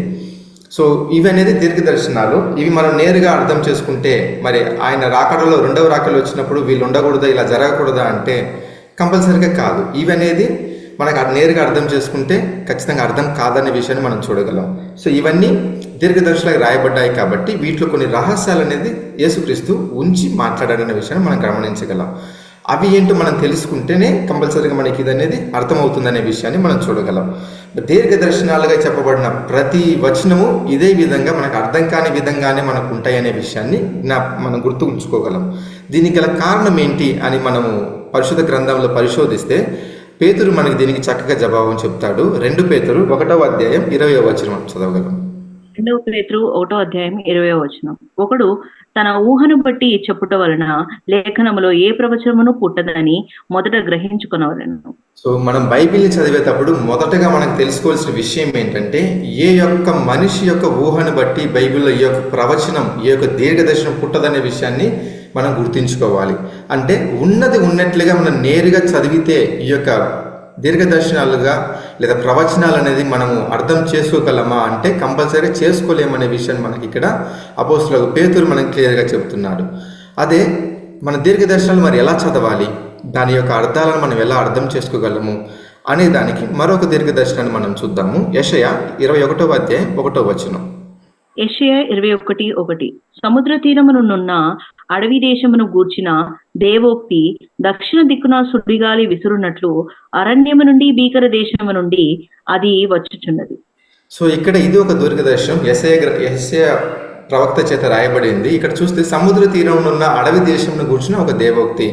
S1: సో ఇవి అనేది దీర్ఘదర్శనాలు. ఇవి మనం నేరుగా అర్థం చేసుకుంటే మరి ఆయన రాకడలో రెండవ రాకడలో వచ్చినప్పుడు వీళ్ళు ఉండకూడదా, ఇలా జరగకూడదా అంటే కంపల్సరీగా కాదు. ఇవి అనేది మనకు నేరుగా అర్థం చేసుకుంటే ఖచ్చితంగా అర్థం కాదనే విషయాన్ని మనం చూడగలం. సో ఇవన్నీ దీర్ఘదర్శనాలకు రాయబడ్డాయి కాబట్టి వీటిలో కొన్ని రహస్యాలు అనేది యేసుక్రీస్తు ఉంచి మాట్లాడాడనే విషయాన్ని మనం గమనించగలం. అవి ఏంటో మనం తెలుసుకుంటేనే కంపల్సరీగా మనకి ఇది అనేది అర్థమవుతుందనే విషయాన్ని మనం చూడగలం. దీర్ఘదర్శనాలుగా చెప్పబడిన ప్రతి వచనము ఇదే విధంగా మనకు అర్థం కాని విధంగానే మనకు ఉంటాయనే విషయాన్ని మనం గుర్తు ఉంచుకోగలం. దీనికి గల కారణం ఏంటి అని మనము పరిశుద్ధ గ్రంథంలో పరిశోధిస్తే పేతురు మనకి దీనికి చక్కగా జవాబు చెప్తాడు. 2 పేతురు 1:20 చదవగలం.
S2: 2 పేతురు 1:20. ఒకడు తన ఊహను బట్టి చెప్పుట వలన లేఖనములో ఏ ప్రవచనమును పుట్టదని మొదట గ్రహించుకునవలెను.
S1: సో మనం బైబిల్ని చదివేటప్పుడు మొదటగా మనకు తెలుసుకోవాల్సిన విషయం ఏంటంటే ఏ యొక్క మనిషి యొక్క ఊహను బట్టి బైబిల్లో ఈ యొక్క ప్రవచనం, ఈ యొక్క దీర్ఘదర్శనం పుట్టదనే విషయాన్ని మనం గుర్తుంచుకోవాలి. అంటే ఉన్నది ఉన్నట్లుగా మనం నేరుగా చదివితే ఈ యొక్క దీర్ఘదర్శనాలుగా లేదా ప్రవచనాలు అనేది మనము అర్థం చేసుకోగలమా అంటే కంపల్సరీ చేసుకోలేమనే విషయాన్ని మనకి ఇక్కడ అపోస్తలుడైన పేతురు మనకి క్లియర్గా చెప్తున్నాడు. అదే మన దీర్ఘదర్శనాలు మరి ఎలా చదవాలి, దాని యొక్క అర్థాలను మనం ఎలా అర్థం చేసుకోగలము అనే దానికి మరొక దీర్ఘదర్శనాన్ని మనం చూద్దాము. యెషయా 21:1.
S2: యెషయా 21:1. సముద్ర తీరమునున్న అడవి దేశమును గూర్చిన దేవోక్తి దక్షిణ దిక్కున సుడిగాలి విసురునట్లు అరణ్యము నుండి భీకర దేశము నుండి అది వచ్చుచున్నది.
S1: సో ఇక్కడ ఇది ఒక దీర్ఘదర్శనం యెషయా ప్రవక్త చేత రాయబడింది. ఇక్కడ చూస్తే సముద్ర తీరంలో ఉన్న అడవి దేశంను గూర్చిన ఒక దేవోక్తి,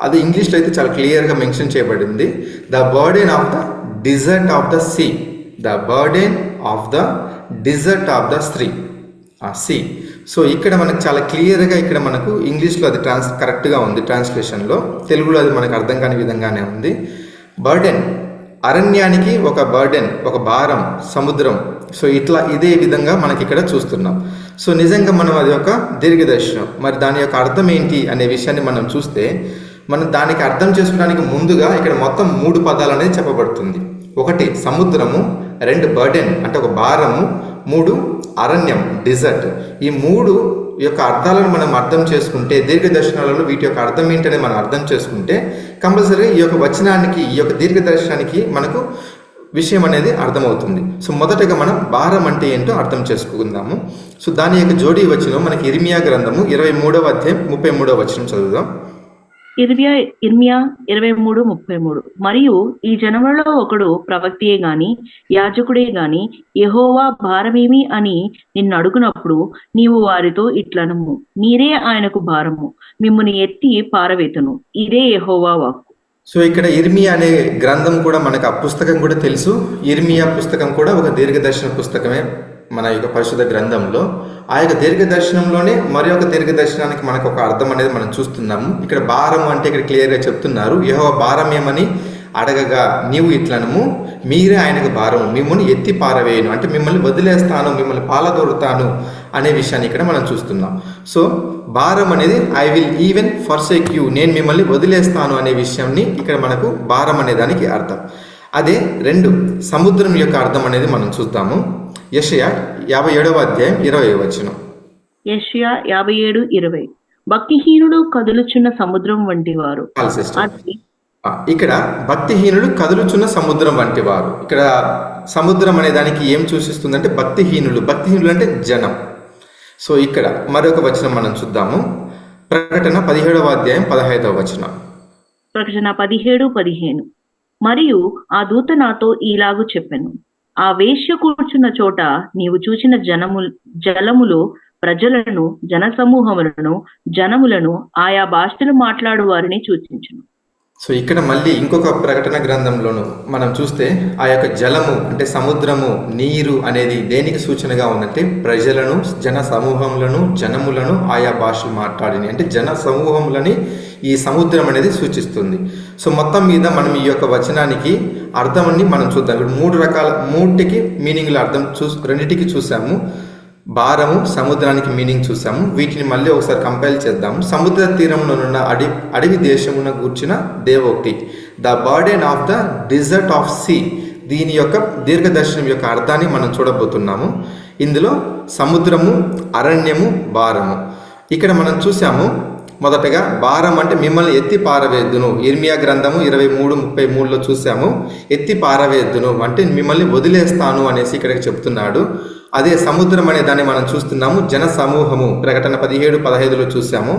S1: అది ఇంగ్లీష్లో అయితే చాలా క్లియర్గా మెన్షన్ చేయబడింది. The burden of the desert of the sea, the burden of the desert of the sea. So ఇక్కడ మనకు చాలా క్లియర్గా ఇక్కడ మనకు ఇంగ్లీష్లో అది కరెక్ట్గా ఉంది ట్రాన్స్లేషన్లో, తెలుగులో అది మనకు అర్థం కాని విధంగానే ఉంది. బర్డెన్ అరణ్యానికి ఒక బర్డెన్, ఒక భారం సముద్రం. సో ఇదే విధంగా మనకి ఇక్కడ చూస్తున్నాం. సో నిజంగా మనం అది ఒక దీర్ఘదర్శనం. మరి దాని యొక్క అర్థం ఏంటి అనే విషయాన్ని మనం చూస్తే మనం దానికి అర్థం చేసుకోవడానికి ముందుగా ఇక్కడ మొత్తం 3 పదాలు అనేది చెప్పబడుతుంది. 1 సముద్రము, 2 బర్డెన్ అంటే ఒక భారము, 3 అరణ్యం డిజర్ట్. ఈ 3 యొక్క అర్థాలను మనం అర్థం చేసుకుంటే దీర్ఘదర్శనాలలో వీటి యొక్క అర్థం ఏంటనే మనం అర్థం చేసుకుంటే కంపల్సరీ ఈ యొక్క వచనానికి, ఈ యొక్క దీర్ఘదర్శనానికి మనకు విషయం అనేది అర్థమవుతుంది. సో మొదటగా మనం భారం అంటే ఏంటో అర్థం చేసుకుందాము. సో దాని యొక్క జోడీ వచనం మనకి ఇర్మియా గ్రంథము 23:33 చదువుదాం.
S2: ఇర్మియా 23:33. మరియు ఈ జనములలో ఒకడు ప్రవక్తియే గాని యాజకుడే గాని యెహోవా భారమేమి అని నిన్ను అడుగునప్పుడు నీవు వారితో ఇట్లనము, మీరే ఆయనకు భారము, మిమ్ముని ఎత్తి పారవేతును, ఇదే యెహోవా వాక్కు.
S1: సో ఇక్కడ ఇర్మియా అనే గ్రంథం కూడా మనకు ఆ పుస్తకం కూడా తెలుసు. ఇర్మియా పుస్తకం కూడా ఒక దీర్ఘదర్శన పుస్తకమే మన యొక్క పరిశుద్ధ గ్రంథంలో. ఆ యొక్క దీర్ఘదర్శనంలోనే మరి ఒక దీర్ఘదర్శనానికి మనకు ఒక అర్థం అనేది మనం చూస్తున్నాము. ఇక్కడ భారం అంటే ఇక్కడ క్లియర్గా చెప్తున్నారు, యెహోవా భారం ఏమని అడగగా నీవు ఇట్లనము, మీరే ఆయనకు భారం, మిమ్మల్ని ఎత్తి పారవేయను అంటే మిమ్మల్ని వదిలేస్తాను, మిమ్మల్ని పాలదోరుతాను అనే విషయాన్ని ఇక్కడ మనం చూస్తున్నాం. సో భారం అనేది I will even forsake you, నేను మిమ్మల్ని వదిలేస్తాను అనే విషయాన్ని ఇక్కడ మనకు భారం అనే దానికి అర్థం. అదే 2 సముద్రం యొక్క అర్థం అనేది మనం చూద్దాము. యెషయా 57వ అధ్యాయం 20వ వచనం.
S2: యెషయా 57:20 భక్తిహీనుడు కదులుచున్న సముద్రం వంటి వారు.
S1: చాలు సిస్టర్.
S2: అది
S1: ఇక్కడ భక్తిహీనుడు కదులుచున్న సముద్రం వంటి వారు. ఇక్కడ సముద్రం అనే దానికి ఏం సూచిస్తుందంటే భక్తిహీనులు. భక్తిహీనులు అంటే జనం. సో ఇక్కడ మరొక వచనం మనం చూద్దాము. ప్రకటన 17వ అధ్యాయం 15వ వచనం.
S2: ప్రకటన 17:15 మరియు ఆ దూత నాతో ఈలాగు చెప్పెను, ఆ వేశ్య కూర్చున్న చోట నీవు చూచిన జలములో ప్రజలను, జనసమూహములను, జనములను, ఆయా భాషలు మాట్లాడు వారిని సూచించును.
S1: సో ఇక్కడ మళ్ళీ ఇంకొక ప్రకటన గ్రంథంలోను మనం చూస్తే ఆ యొక్క జలము అంటే సముద్రము, నీరు అనేది దేనికి సూచనగా ఉందంటే ప్రజలను, జన సమూహములను, జనములను, ఆయా భాషలు మాట్లాడిని అంటే జన సమూహములని ఈ సముద్రం అనేది సూచిస్తుంది. సో మొత్తం మీద మనం ఈ యొక్క వచనానికి అర్థాన్ని మనం చూద్దాం. ఇప్పుడు మూడిటికి మీనింగ్ల అర్థం రెండింటికి చూసాము. భారము, సముద్రానికి మీనింగ్ చూసాము. వీటిని మళ్ళీ ఒకసారి కంపైల్ చేద్దాము. సముద్ర తీరమునున్న అడవి దేశమున గూర్చిన దేవోక్తి, the burden of the desert of sea. దీని యొక్క దీర్ఘదర్శనం యొక్క అర్థాన్ని మనం చూడబోతున్నాము. ఇందులో సముద్రము, అరణ్యము, భారము. ఇక్కడ మనం చూసాము. మొదటగా భారం అంటే మిమ్మల్ని ఎత్తి పారవేద్దును. ఇర్మియా గ్రంథము 23:33లో చూసాము. ఎత్తి పారవేద్దును అంటే మిమ్మల్ని వదిలేస్తాను అనేసి ఇక్కడ చెప్తున్నాడు. అదే సముద్రం అనే దాన్ని మనం చూస్తున్నాము. జన సమూహము ప్రకటన 17:15లో చూసాము.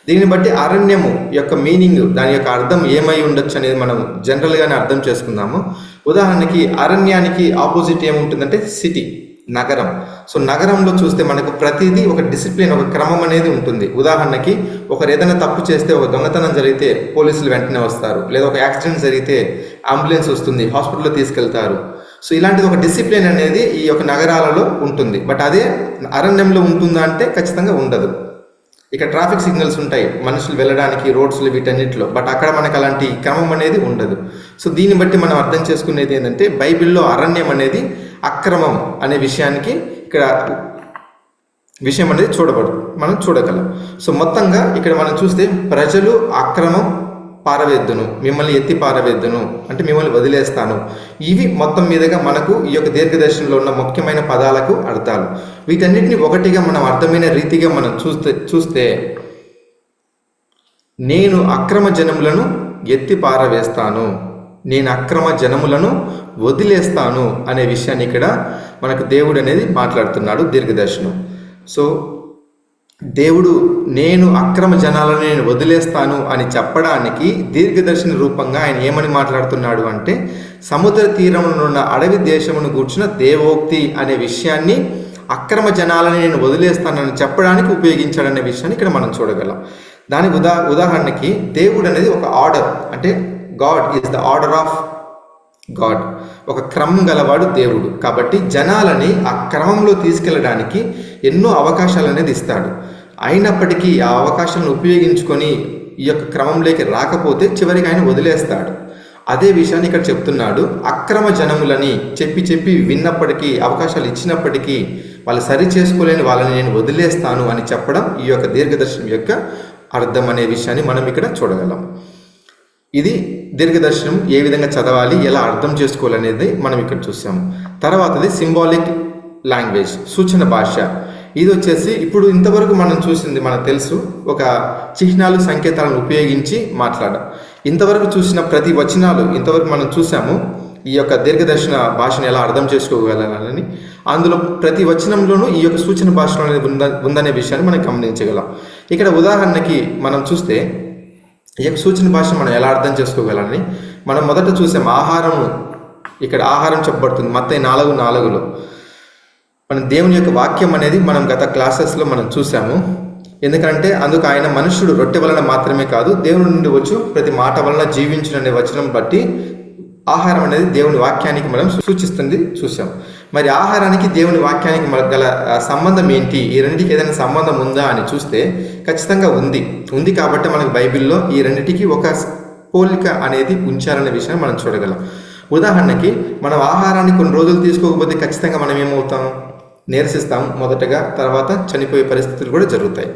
S1: దీన్ని బట్టి అరణ్యము యొక్క మీనింగ్, దాని యొక్క అర్థం ఏమై ఉండొచ్చు అనేది మనం జనరల్గానే అర్థం చేసుకుందాము. ఉదాహరణకి అరణ్యానికి ఆపోజిట్ ఏముంటుందంటే సిటీ, నగరం. సో నగరంలో చూస్తే మనకు ప్రతిదీ ఒక డిసిప్లిన్, ఒక క్రమం అనేది ఉంటుంది. ఉదాహరణకి ఒకరు ఏదైనా తప్పు చేస్తే, ఒక దొంగతనం జరిగితే పోలీసులు వెంటనే వస్తారు, లేదా ఒక యాక్సిడెంట్ జరిగితే అంబులెన్స్ వస్తుంది, హాస్పిటల్లో తీసుకెళ్తారు. సో ఇలాంటిది ఒక డిసిప్లిన్ అనేది ఈ యొక్క నగరాలలో ఉంటుంది. బట్ అదే అరణ్యంలో ఉంటుందా అంటే ఖచ్చితంగా ఉండదు. ఇక్కడ ట్రాఫిక్ సిగ్నల్స్ ఉంటాయి మనుషులు వెళ్ళడానికి, రోడ్స్లో, వీటన్నిటిలో. బట్ అక్కడ మనకు అలాంటి క్రమం అనేది ఉండదు. సో దీన్ని బట్టి మనం అర్థం చేసుకునేది ఏంటంటే బైబిల్లో అరణ్యం అనేది అక్రమం అనే విషయానికి ఇక్కడ విషయం అనేది మనం చూడగలం. సో మొత్తంగా ఇక్కడ మనం చూస్తే ప్రజలు అక్రమం పారవేద్దును, మిమ్మల్ని ఎత్తి పారవేద్దును అంటే మిమ్మల్ని వదిలేస్తాను. ఇవి మొత్తం మీదుగా మనకు ఈ యొక్క దీర్ఘదర్శనంలో ఉన్న ముఖ్యమైన పదాలకు అర్థాలు. వీటన్నిటిని ఒకటిగా మనం అర్థమైన రీతిగా మనం చూస్తే నేను అక్రమ జనములను ఎత్తి పారవేస్తాను, నేను అక్రమ జనములను వదిలేస్తాను అనే విషయాన్ని ఇక్కడ మనకు దేవుడు అనేది మాట్లాడుతున్నాడు దీర్ఘదర్శనం. సో దేవుడు నేను అక్రమ జనాలను నేను వదిలేస్తాను అని చెప్పడానికి దీర్ఘదర్శన రూపంగా ఆయన ఏమని మాట్లాడుతున్నాడు అంటే సముద్ర తీరమున ఉన్న అడవి దేశమును గూర్చిన దేవోక్తి అనే విషయాన్ని అక్రమ జనాలను నేను వదిలేస్తానని చెప్పడానికి ఉపయోగించాడనే విషయాన్ని ఇక్కడ మనం చూడగలం. దానికి ఉదాహరణకి దేవుడు అనేది ఒక ఆర్డర్, అంటే God is the order of God, ఒక క్రమం గలవాడు దేవుడు. కాబట్టి జనాలని ఆ క్రమంలో తీసుకెళ్ళడానికి ఎన్నో అవకాశాలు అనేది ఇస్తాడు. అయినప్పటికీ ఆ అవకాశాలను ఉపయోగించుకొని ఈ యొక్క క్రమంలోకి రాకపోతే చివరికి ఆయన వదిలేస్తాడు. అదే విషయాన్ని ఇక్కడ చెప్తున్నాడు. అక్రమ జనములని చెప్పి విన్నప్పటికీ, అవకాశాలు ఇచ్చినప్పటికీ వాళ్ళు సరి చేసుకోలేని వాళ్ళని నేను వదిలేస్తాను అని చెప్పడం ఈ యొక్క దీర్ఘదర్శనం యొక్క అర్థం అనే విషయాన్ని మనం ఇక్కడ చూడగలం. ఇది దీర్ఘదర్శనం ఏ విధంగా చదవాలి, ఎలా అర్థం చేసుకోవాలనేది మనం ఇక్కడ చూసాము. తర్వాతది సింబాలిక్ లాంగ్వేజ్, సూచన భాష. ఇది వచ్చేసి ఇప్పుడు ఇంతవరకు మనం చూసింది మనకు తెలుసు, ఒక చిహ్నాలు, సంకేతాలను ఉపయోగించి మాట్లాడడం. ఇంతవరకు చూసిన ప్రతి వచనాలు ఇంతవరకు మనం చూసాము ఈ యొక్క దీర్ఘదర్శన భాషను ఎలా అర్థం చేసుకోగలగాలని. అందులో ప్రతి వచనంలోనూ ఈ యొక్క సూచన భాషలో అనేది ఉందనే విషయాన్ని మనం గమనించగలం. ఇక్కడ ఉదాహరణకి మనం చూస్తే ఈ యొక్క సూచన భాష మనం ఎలా అర్థం చేసుకోగలని మనం మొదట చూసాం. ఆహారము, ఇక్కడ ఆహారం చెప్పబడుతుంది మత్తయి 4:4లో. మన దేవుని యొక్క వాక్యం అనేది మనం గత క్లాసెస్లో మనం చూసాము. ఎందుకంటే అందుకు ఆయన మనుష్యుడు రొట్టె వలన మాత్రమే కాదు దేవుని నుండి వచ్చు ప్రతి మాట వలన జీవించుననే వచనం బట్టి ఆహారం అనేది దేవుని వాక్యానికి మనం సూచిస్తుంది చూసాం. మరి ఆహారానికి దేవుని వాక్యానికి గల సంబంధం ఏంటి, ఈ రెండింటికి ఏదైనా సంబంధం ఉందా అని చూస్తే ఖచ్చితంగా ఉంది. కాబట్టి మనకు బైబిల్లో ఈ రెండింటికి ఒక పోలిక అనేది ఉంచారనే విషయాన్ని మనం చూడగలం. ఉదాహరణకి మనం ఆహారాన్ని కొన్ని రోజులు తీసుకోకపోతే ఖచ్చితంగా మనం ఏమవుతాం, నీరసిస్తాం మొదటగా, తర్వాత చనిపోయే పరిస్థితులు కూడా జరుగుతాయి.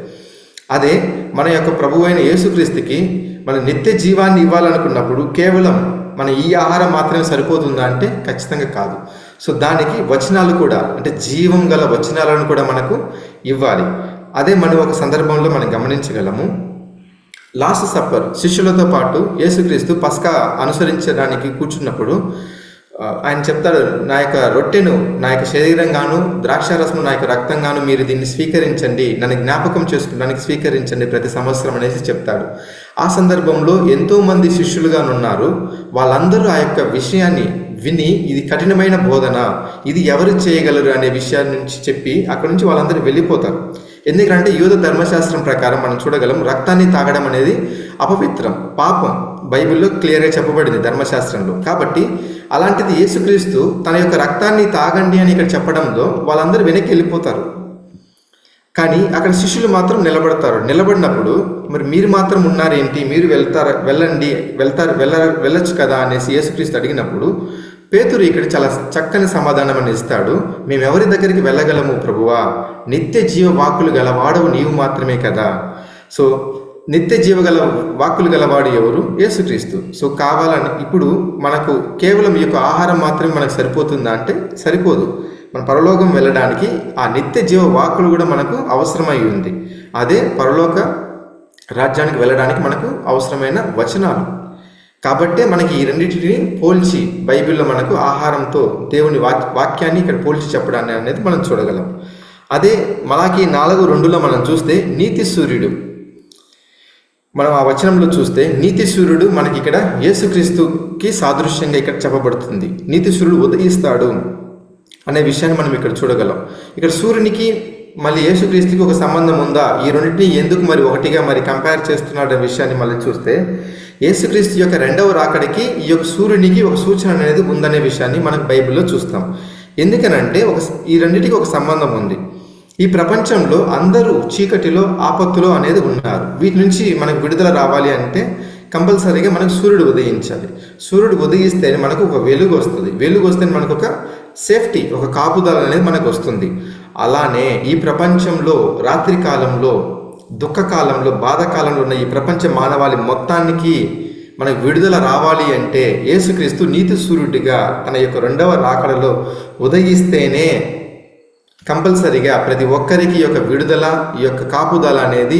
S1: అదే మన యొక్క ప్రభువైన యేసుక్రీస్తుకి మన నిత్య జీవాన్ని ఇవ్వాలనుకున్నప్పుడు కేవలం మన ఈ ఆహారం మాత్రమే సరిపోతుందా అంటే ఖచ్చితంగా కాదు. సో దానికి వచనాలు కూడా, అంటే జీవం గల వచనాలను కూడా మనకు ఇవ్వాలి. అదే మనం ఒక సందర్భంలో మనం గమనించగలము. లాస్ట్ సప్పర్ శిష్యులతో పాటు యేసుక్రీస్తు పస్కా అనుసరించడానికి కూర్చున్నప్పుడు ఆయన చెప్తాడు, నా యొక్క రొట్టెను నా యొక్క శరీరంగాను, ద్రాక్షారసము నా యొక్క రక్తంగాను మీరు దీన్ని స్వీకరించండి, నన్ను జ్ఞాపకం చేసుకోవడానికి స్వీకరించండి ప్రతి సంవత్సరం అనేసి చెప్తాడు. ఆ సందర్భంలో ఎంతోమంది శిష్యులుగా ఉన్నారు. వాళ్ళందరూ ఆ యొక్క విషయాన్ని విని ఇది కఠినమైన బోధన, ఇది ఎవరు చేయగలరు అనే విషయాన్ని నుంచి చెప్పి అక్కడి నుంచి వాళ్ళందరూ వెళ్ళిపోతారు. ఎందుకంటే యూద ధర్మశాస్త్రం ప్రకారం మనం చూడగలం, రక్తాన్ని తాగడం అనేది అపవిత్రం, పాపం, బైబిల్లో క్లియర్గా చెప్పబడింది ధర్మశాస్త్రంలో. కాబట్టి అలాంటిది యేసుక్రీస్తు తన యొక్క రక్తాన్ని తాగండి అని ఇక్కడ చెప్పడంలో వాళ్ళందరూ వెనక్కి వెళ్ళిపోతారు. కానీ అక్కడ శిష్యులు మాత్రం నిలబడతారు. నిలబడినప్పుడు మరి మీరు మాత్రం ఉన్నారేంటి, మీరు వెళ్ళొచ్చు కదా అనేసి యేసుక్రీస్తు అడిగినప్పుడు పేతురు ఇక్కడ చాలా చక్కని సమాధానం అని ఇస్తాడు. మేము ఎవరి దగ్గరికి వెళ్ళగలము ప్రభువా, నిత్య జీవ వాక్కులు గలవాడవు నీవు మాత్రమే కదా. సో నిత్య జీవ గల వాక్కులు గలవాడు ఎవరు? యేసుక్రీస్తు. సో కావాలని ఇప్పుడు మనకు కేవలం ఈ యొక్క ఆహారం మాత్రమే మనకు సరిపోతుందా అంటే సరిపోదు. మన పరలోకం వెళ్ళడానికి ఆ నిత్య జీవ వాక్కులు కూడా మనకు అవసరమై ఉంది. అదే పరలోక రాజ్యానికి వెళ్ళడానికి మనకు అవసరమైన వచనాలు. కాబట్టే మనకి ఈ రెండింటిని పోల్చి బైబిల్లో మనకు ఆహారంతో దేవుని వాక్యాన్ని ఇక్కడ పోల్చి చెప్పడాన్ని అనేది మనం చూడగలం. అదే మలాకి 4:2లో మనం చూస్తే నీతి సూర్యుడు, మనం ఆ వచనంలో చూస్తే నీతి సూర్యుడు మనకి ఇక్కడ యేసుక్రీస్తుకి సాదృశ్యంగా ఇక్కడ చెప్పబడుతుంది. నీతి సూర్యుడు ఉదయిస్తాడు అనే విషయాన్ని మనం ఇక్కడ చూడగలం. ఇక్కడ సూర్యునికి మళ్ళీ యేసుక్రీస్తుకి ఒక సంబంధం ఉందా, ఈ రెండింటిని ఎందుకు మరి ఒకటిగా మరి కంపేర్ చేస్తున్నాడు అనే విషయాన్ని మళ్ళీ చూస్తే యేసుక్రీస్తు యొక్క రెండవ రాకడికి ఈ యొక్క సూర్యునికి ఒక సూచన అనేది ఉందనే విషయాన్ని మనకు బైబిల్లో చూస్తాం. ఎందుకనంటే ఈ రెండింటికి ఒక సంబంధం ఉంది. ఈ ప్రపంచంలో అందరూ చీకటిలో, ఆపత్తులో అనేది ఉన్నారు. వీటి నుంచి మనకు విడుదల రావాలి అంటే కంపల్సరీగా మనకు సూర్యుడు ఉదయించాలి. సూర్యుడు ఉదయిస్తే మనకు ఒక వెలుగు వస్తుంది. వెలుగు వస్తే మనకు ఒక సేఫ్టీ, ఒక కాపుదల అనేది మనకు వస్తుంది. అలానే ఈ ప్రపంచంలో రాత్రి కాలంలో, దుఃఖకాలంలో, బాధకాలంలో ఉన్న ఈ ప్రపంచ మానవాళి మొత్తానికి మనకు విడుదల రావాలి అంటే యేసుక్రీస్తు నీతి సూర్యుడిగా తన యొక్క రెండవ రాకడలో ఉదయిస్తేనే కంపల్సరీగా ప్రతి ఒక్కరికి ఈ యొక్క విడుదల, ఈ యొక్క కాపుదల అనేది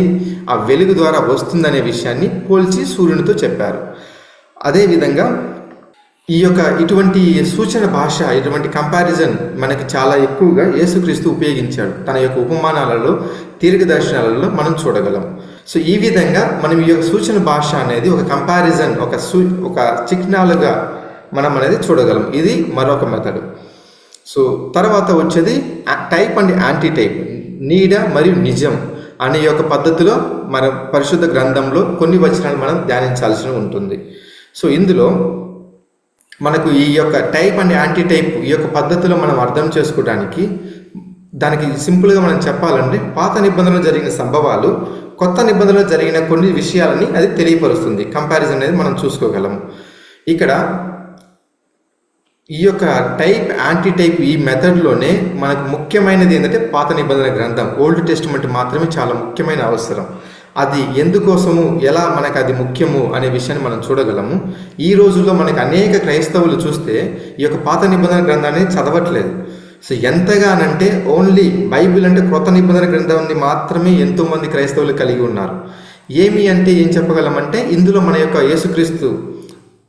S1: ఆ వెలుగు ద్వారా వస్తుందనే విషయాన్ని పోల్చి సూర్యునితో చెప్పారు. అదేవిధంగా ఈ యొక్క ఇటువంటి సూచన భాష, ఇటువంటి కంపారిజన్ మనకి చాలా ఎక్కువగా యేసుక్రీస్తు ఉపయోగించాడు. తన యొక్క ఉపమానాలలో, దీర్ఘదర్శనాలలో మనం చూడగలం. సో ఈ విధంగా మనం ఈ యొక్క సూచన భాష అనేది ఒక కంపారిజన్, ఒక చిహ్నాలుగా మనం అనేది చూడగలం. ఇది మరొక మెథడ్. సో తర్వాత వచ్చేది టైప్ అండ్ యాంటీ టైప్, నీడ మరియు నిజం అనే యొక్క పద్ధతిలో మన పరిశుద్ధ గ్రంథంలో కొన్ని వచనాలు మనం ధ్యానించాల్సి ఉంటుంది. సో ఇందులో మనకు ఈ యొక్క టైప్ అండ్ యాంటీ టైప్ ఈ యొక్క పద్ధతిలో మనం అర్థం చేసుకోవడానికి, దానికి సింపుల్గా మనం చెప్పాలంటే పాత నిబంధనలో జరిగిన సంభవాలు కొత్త నిబంధనలో జరిగిన కొన్ని విషయాలని అది తెలియపరుస్తుంది. కంపారిజన్ అనేది మనం చూసుకోగలము. ఇక్కడ ఈ యొక్క టైప్, యాంటీ టైప్ ఈ మెథడ్లోనే మనకు ముఖ్యమైనది ఏంటంటే పాత నిబంధన గ్రంథం, ఓల్డ్ టెస్టిమెంట్ మాత్రమే చాలా ముఖ్యమైన అవసరం. అది ఎందుకోసము, ఎలా మనకు అది ముఖ్యము అనే విషయాన్ని మనం చూడగలము. ఈ రోజుల్లో మనకు అనేక క్రైస్తవులు చూస్తే ఈ యొక్క పాత నిబంధన గ్రంథాన్ని చదవట్లేదు. సో ఎంతగానంటే ఓన్లీ బైబిల్ అంటే క్రొత్త నిబంధన గ్రంథాన్ని మాత్రమే ఎంతోమంది క్రైస్తవులు కలిగి ఉన్నారు. ఏమి అంటే ఏం చెప్పగలమంటే ఇందులో మన యొక్క యేసుక్రీస్తు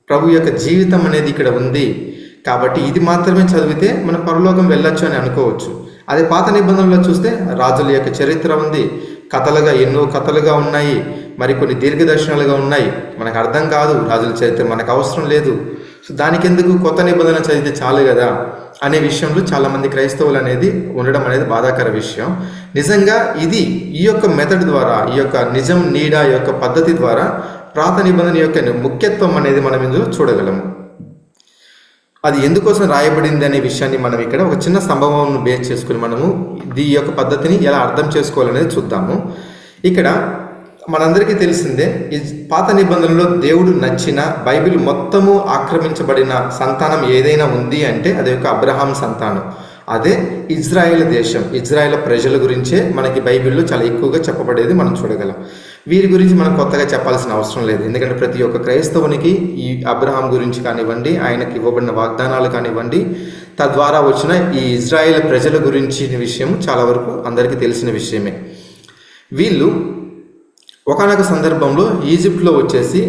S1: ప్రభు యొక్క జీవితం అనేది ఇక్కడ ఉంది కాబట్టి ఇది మాత్రమే చదివితే మనం పరలోకం వెళ్ళొచ్చు అని అనుకోవచ్చు. అదే పాత నిబంధనలో చూస్తే రాజుల యొక్క చరిత్ర ఉంది, కథలుగా ఎన్నో కథలుగా ఉన్నాయి, మరికొన్ని దీర్ఘదర్శనాలుగా ఉన్నాయి. మనకు అర్థం కాదు రాజుల చరిత్ర, మనకు అవసరం లేదు. సో దానికి ఎందుకు కొత్త నిబంధన చదివితే చాలు కదా అనే విషయంలో చాలామంది క్రైస్తవులు అనేది ఉండడం అనేది బాధాకర విషయం. నిజంగా ఇది ఈ యొక్క మెథడ్ ద్వారా, ఈ యొక్క నిజం, నీడ యొక్క పద్ధతి ద్వారా పాత నిబంధన యొక్క ముఖ్యత్వం అనేది మనం ఇందులో చూడగలము. అది ఎందుకోసం రాయబడింది అనే విషయాన్ని మనం ఇక్కడ ఒక చిన్న సంభవం బేస్ చేసుకుని మనము ఈ యొక్క పద్ధతిని ఎలా అర్థం చేసుకోవాలనేది చూద్దాము. ఇక్కడ మనందరికీ తెలిసిందే, ఈ పాత నిబంధనలో దేవుడు నచ్చిన, బైబిల్ మొత్తము ఆక్రమించబడిన సంతానం ఏదైనా ఉంది అంటే అది యొక్క అబ్రహాం సంతానం. అదే ఇజ్రాయెల్ దేశం, ఇజ్రాయెల్ ప్రజల గురించే మనకి బైబిల్లో చాలా ఎక్కువగా చెప్పబడేది మనం చూడగలం. వీరి గురించి మనం కొత్తగా చెప్పాల్సిన అవసరం లేదు, ఎందుకంటే ప్రతి ఒక్క క్రైస్తవునికి ఈ అబ్రహాం గురించి కానివ్వండి, ఆయనకి ఇవ్వబడిన వాగ్దానాలు కానివ్వండి, తద్వారా వచ్చిన ఈ ఇజ్రాయెల్ ప్రజల గురించి విషయం చాలా వరకు అందరికీ తెలిసిన విషయమే. వీళ్ళు ఒకానొక సందర్భంలో ఈజిప్ట్లో వచ్చేసి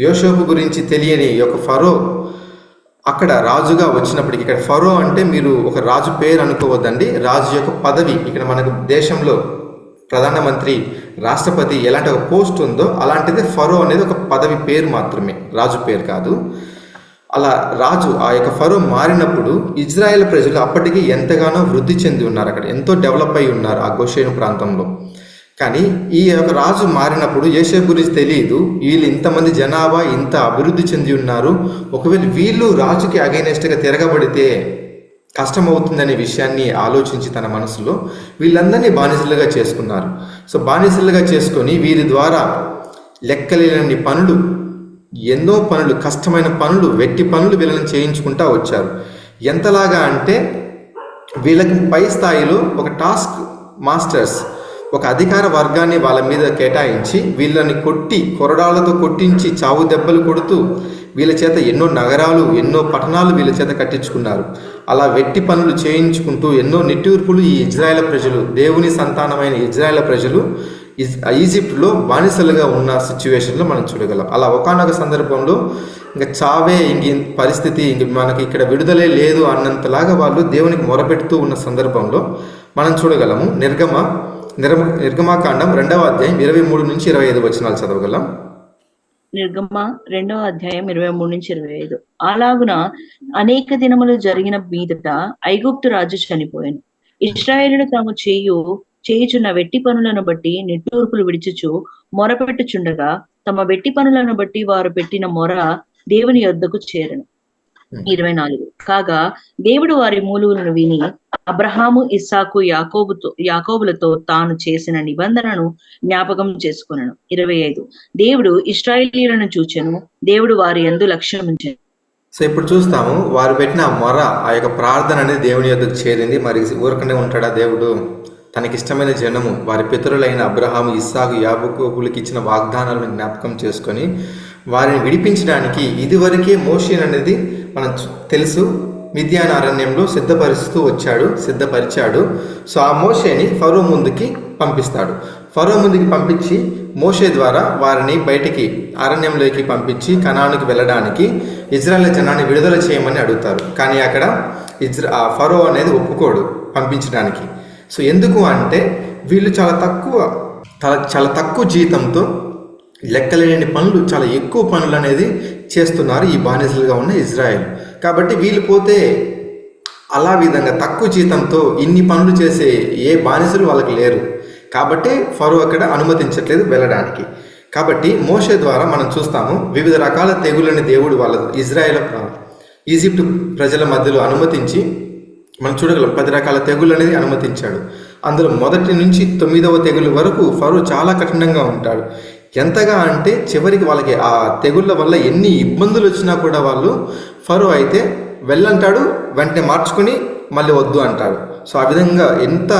S1: యోసేపు గురించి తెలియని ఒక ఫరో అక్కడ రాజుగా వచ్చినప్పటికీ, ఇక్కడ ఫరో అంటే మీరు ఒక రాజు పేరు అనుకోవద్దండి, రాజు యొక్క పదవి. ఇక్కడ మనకు దేశంలో ప్రధానమంత్రి, రాష్ట్రపతి ఎలాంటి ఒక పోస్ట్ ఉందో అలాంటిదే ఫరో అనేది ఒక పదవి పేరు మాత్రమే, రాజు పేరు కాదు. అలా రాజు ఆ యొక్క ఫరో మారినప్పుడు ఇజ్రాయెల్ ప్రజలు అప్పటికి ఎంతగానో వృద్ధి చెంది ఉన్నారు, అక్కడ ఎంతో డెవలప్ అయి ఉన్నారు ఆ గోషేను ప్రాంతంలో. కానీ ఈ యొక్క రాజు మారినప్పుడు యోసేపు గురించి తెలియదు, వీళ్ళు ఇంతమంది జనాభా ఇంత అభివృద్ధి చెంది ఉన్నారు, ఒకవేళ వీళ్ళు రాజుకి అగైనెస్ట్గా తిరగబడితే కష్టమవుతుందనే విషయాన్ని ఆలోచించి తన మనసులో వీళ్ళందరినీ బానిసలుగా చేసుకున్నారు. సో బానిసలుగా చేసుకొని వీరి ద్వారా లెక్కలేని పనులు, ఎన్నో పనులు, కష్టమైన పనులు, వెట్టి పనులు వీళ్ళని చేయించుకుంటా వచ్చారు. ఎంతలాగా అంటే వీళ్ళకి పై స్థాయిలో ఒక టాస్క్ మాస్టర్స్, ఒక అధికార వర్గాన్ని వాళ్ళ మీద కేటాయించి వీళ్ళని కొరడాలతో కొట్టించి చావు దెబ్బలు కొడుతూ వీళ్ళ చేత ఎన్నో నగరాలు, ఎన్నో పట్టణాలు వీళ్ళ చేత కట్టించుకున్నారు. అలా వెట్టి పనులు చేయించుకుంటూ ఎన్నో నిట్టూర్పులు ఈ ఇజ్రాయెల్ ప్రజలు, దేవుని సంతానమైన ఇజ్రాయెల్ ప్రజలు ఈజిప్ట్లో బానిసలుగా ఉన్న సిచ్యువేషన్లో మనం చూడగలం. అలా ఒకానొక సందర్భంలో ఇంకా చావే పరిస్థితి, మనకి ఇక్కడ విడుదలే లేదు అన్నంతలాగా వాళ్ళు దేవునికి మొరపెడుతూ ఉన్న సందర్భంలో మనం చూడగలము. నిర్గమాకాండం 2వ అధ్యాయం 23 నుంచి 25 వచనాలు చదవగలం.
S2: నిర్గమ 2వ అధ్యాయం 23 నుంచి 25. అలాగున అనేక దినములు జరిగిన మీదట ఐగుప్తు రాజు చనిపోయాను. ఇశ్రాయేలులు తాము చేయుచున్న వెట్టి పనులను బట్టి నిట్టూర్పులు విడిచుచు మొరపెట్టుచుండగా తమ వెట్టి పనులను బట్టి వారు పెట్టిన మొర దేవుని యొద్దకు చేరను. 24. కాగా దేవుడు వారి మూలుగులను విని అబ్రహాము, ఇస్సాకు, యాకోబులతో తాను చేసిన నిబంధనను జ్ఞాపకం చేసుకున్నాను. 25. దేవుడు ఇశ్రాయేలీయులను చూచెను, దేవుడు వారి యందు లక్ష్యం ఉంచెను.
S1: సో ఇప్పుడు చూస్తాము, వారు పెట్టిన మొర, ఆ యొక్క ప్రార్థన అనేది దేవుని యొద్దకు చేరింది. మరి ఊరకనే ఉంటాడా దేవుడు? తనకిష్టమైన జనము, వారి పితరులైన అబ్రహాము, ఇస్సాకు, యాకోబులకు ఇచ్చిన వాగ్దానాలను జ్ఞాపకం చేసుకొని వారిని విడిపించడానికి ఇదివరకే మోషే అనేది మనం తెలుసు, మిద్యాన్ అరణ్యంలో సిద్ధపరిచాడు. సో ఆ మోషేని ఫరో ముందుకి పంపిస్తాడు. ఫరో ముందుకి పంపించి మోషే ద్వారా వారిని బయటికి అరణ్యంలోకి పంపించి కనానుకి వెళ్ళడానికి ఇజ్రాయెల్ జనాన్ని విడుదల చేయమని అడుగుతారు. కానీ అక్కడ ఫరో అనేది ఒప్పుకోడు పంపించడానికి. సో ఎందుకు అంటే వీళ్ళు చాలా తక్కువ జీతంతో లెక్కలేని పనులు, చాలా ఎక్కువ పనులు అనేది చేస్తున్నారు ఈ బానిసలుగా ఉన్న ఇజ్రాయెల్. కాబట్టి వీళ్ళు పోతే అలా విధంగా తక్కువ జీతంతో ఇన్ని పనులు చేసే ఏ బానిసలు వాళ్ళకి లేరు. కాబట్టి ఫరో అక్కడ అనుమతించట్లేదు వెళ్ళడానికి. కాబట్టి మోషే ద్వారా మనం చూస్తాము, వివిధ రకాల తెగులని దేవుడు వాళ్ళ ఈజిప్ట్ ప్రజల మధ్యలో అనుమతించి మనం చూడగలం. 10 రకాల తెగులు అనేది అనుమతించాడు. అందులో 1 నుంచి 9వ తెగులు వరకు ఫరో చాలా కఠినంగా ఉంటాడు. ఎంతగా అంటే చివరికి వాళ్ళకి ఆ తెగుళ్ళ వల్ల ఎన్ని ఇబ్బందులు వచ్చినా కూడా వాళ్ళు ఫరో అయితే వెళ్ళంటాడు, వెంటనే మార్చుకొని మళ్ళీ వద్దు అంటాడు. సో ఆ విధంగా ఎంత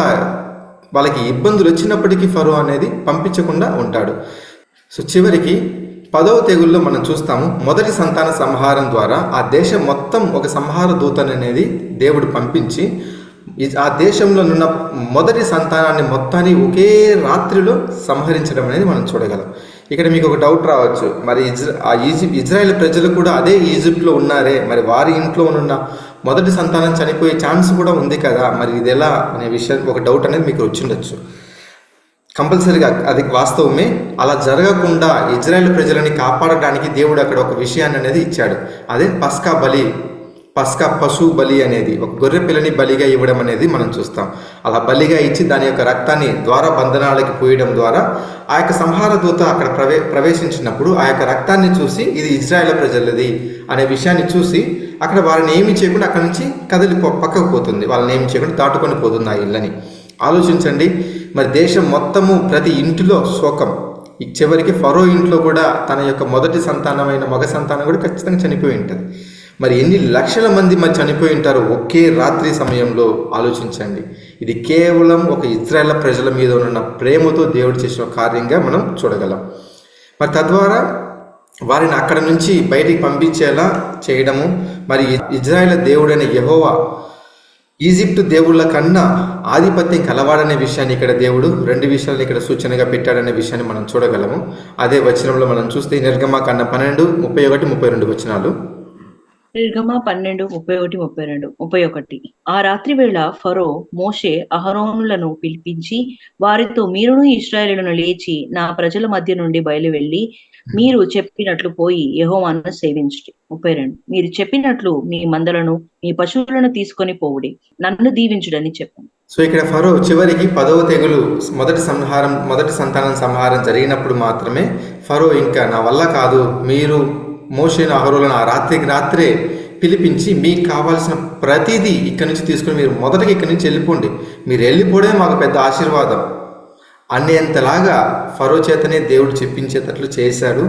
S1: వాళ్ళకి ఇబ్బందులు వచ్చినప్పటికీ ఫరో అనేది పంపించకుండా ఉంటాడు. సో చివరికి 10వ తెగుల్లో మనం చూస్తాము, మొదటి సంతాన సంహారం ద్వారా ఆ దేశం మొత్తం ఒక సంహార దూతను అనేది దేవుడు పంపించి ఆ దేశంలో ఉన్న మొదటి సంతానాన్ని మొత్తాన్ని ఒకే రాత్రిలో సంహరించడం అనేది మనం చూడగలం. ఇక్కడ మీకు ఒక డౌట్ రావచ్చు, మరి ఇజ్రాయెల్ ప్రజలు కూడా అదే ఈజిప్ట్లో ఉన్నారే, మరి వారి ఇంట్లో ఉన్న మొదటి సంతానం చనిపోయే ఛాన్స్ కూడా ఉంది కదా, మరి ఇది ఎలా అనే విషయం ఒక డౌట్ అనేది మీకు వచ్చిండొచ్చు. కంపల్సరీగా అది వాస్తవమే. అలా జరగకుండా ఇజ్రాయెల్ ప్రజలని కాపాడడానికి దేవుడు అక్కడ ఒక విషయాన్ని అనేది ఇచ్చాడు. అదే పస్కా పశు బలి అనేది, ఒక గొర్రె పిల్లని బలిగా ఇవ్వడం అనేది మనం చూస్తాం. అలా బలిగా ఇచ్చి దాని యొక్క రక్తాన్ని ద్వారా బంధనాలకి పోయడం ద్వారా ఆ యొక్క సంహార దూత అక్కడ ప్రవేశించినప్పుడు ఆ యొక్క రక్తాన్ని చూసి ఇది ఇజ్రాయెల్ ప్రజలది అనే విషయాన్ని చూసి అక్కడ వారిని ఏమి చేయకుండా అక్కడి నుంచి పక్కకు పోతుంది, వాళ్ళని ఏమి చేయకుండా దాటుకొని పోతుంది ఆ ఇళ్ళని. ఆలోచించండి, మరి దేశం మొత్తము ప్రతి ఇంటిలో శోకం. చివరికి ఫరో ఇంట్లో కూడా తన యొక్క మొదటి సంతానమైన మగ సంతానం కూడా ఖచ్చితంగా చనిపోయి ఉంటుంది. మరి ఎన్ని లక్షల మంది మరి చనిపోయి ఉంటారో ఒకే రాత్రి సమయంలో ఆలోచించండి. ఇది కేవలం ఒక ఇజ్రాయేల్ ప్రజల మీద ఉన్న ప్రేమతో దేవుడు చేసిన కార్యంగా మనం చూడగలం. మరి తద్వారా వారిని అక్కడ నుంచి బయటికి పంపించేలా చేయడము, మరి ఇజ్రాయేల్ దేవుడైన యెహోవా ఈజిప్టు దేవుళ్ళ కన్నా ఆధిపత్యం కలవాడనే విషయాన్ని ఇక్కడ దేవుడు 2 విషయాలను ఇక్కడ సూచనగా పెట్టాడనే విషయాన్ని మనం చూడగలము. అదే వచనంలో మనం చూస్తే నిర్గమకాండం 12, 31, 32 వచనాలు.
S2: నిర్గమ 12, 31, 32, 31. ఆ రాత్రి వేళ ఫరో మోషే అహరోనులను పిలిపించి వారితో, మీరును ఇశ్రాయేలును లేచి నా ప్రజల మధ్య నుండి బయలు వెళ్ళి మీరు చెప్పినట్లు పోయి యెహోవాను సేవించుడి. 32. మీరు చెప్పినట్లు మీ మందలను మీ పశువులను తీసుకొని పోవుడి, నన్ను దీవించుడని చెప్పాను.
S1: సో ఇక్కడ ఫరో చివరికి 10వ తెగులు మొదటి సంతానం సంహారం జరిగినప్పుడు మాత్రమే ఫరో ఇంకా నా వల్ల కాదు, మీరు మోషేను అహరోనులను ఆ రాత్రే పిలిపించి మీకు కావాల్సిన ప్రతిదీ ఇక్కడి నుంచి తీసుకుని మీరు మొదటికి ఇక్కడి నుంచి వెళ్ళిపోండి, మీరు వెళ్ళిపోవడమే మాకు పెద్ద ఆశీర్వాదం అనేంతలాగా ఫరో చేతనే దేవుడు చెప్పించేటట్లు చేశాడు.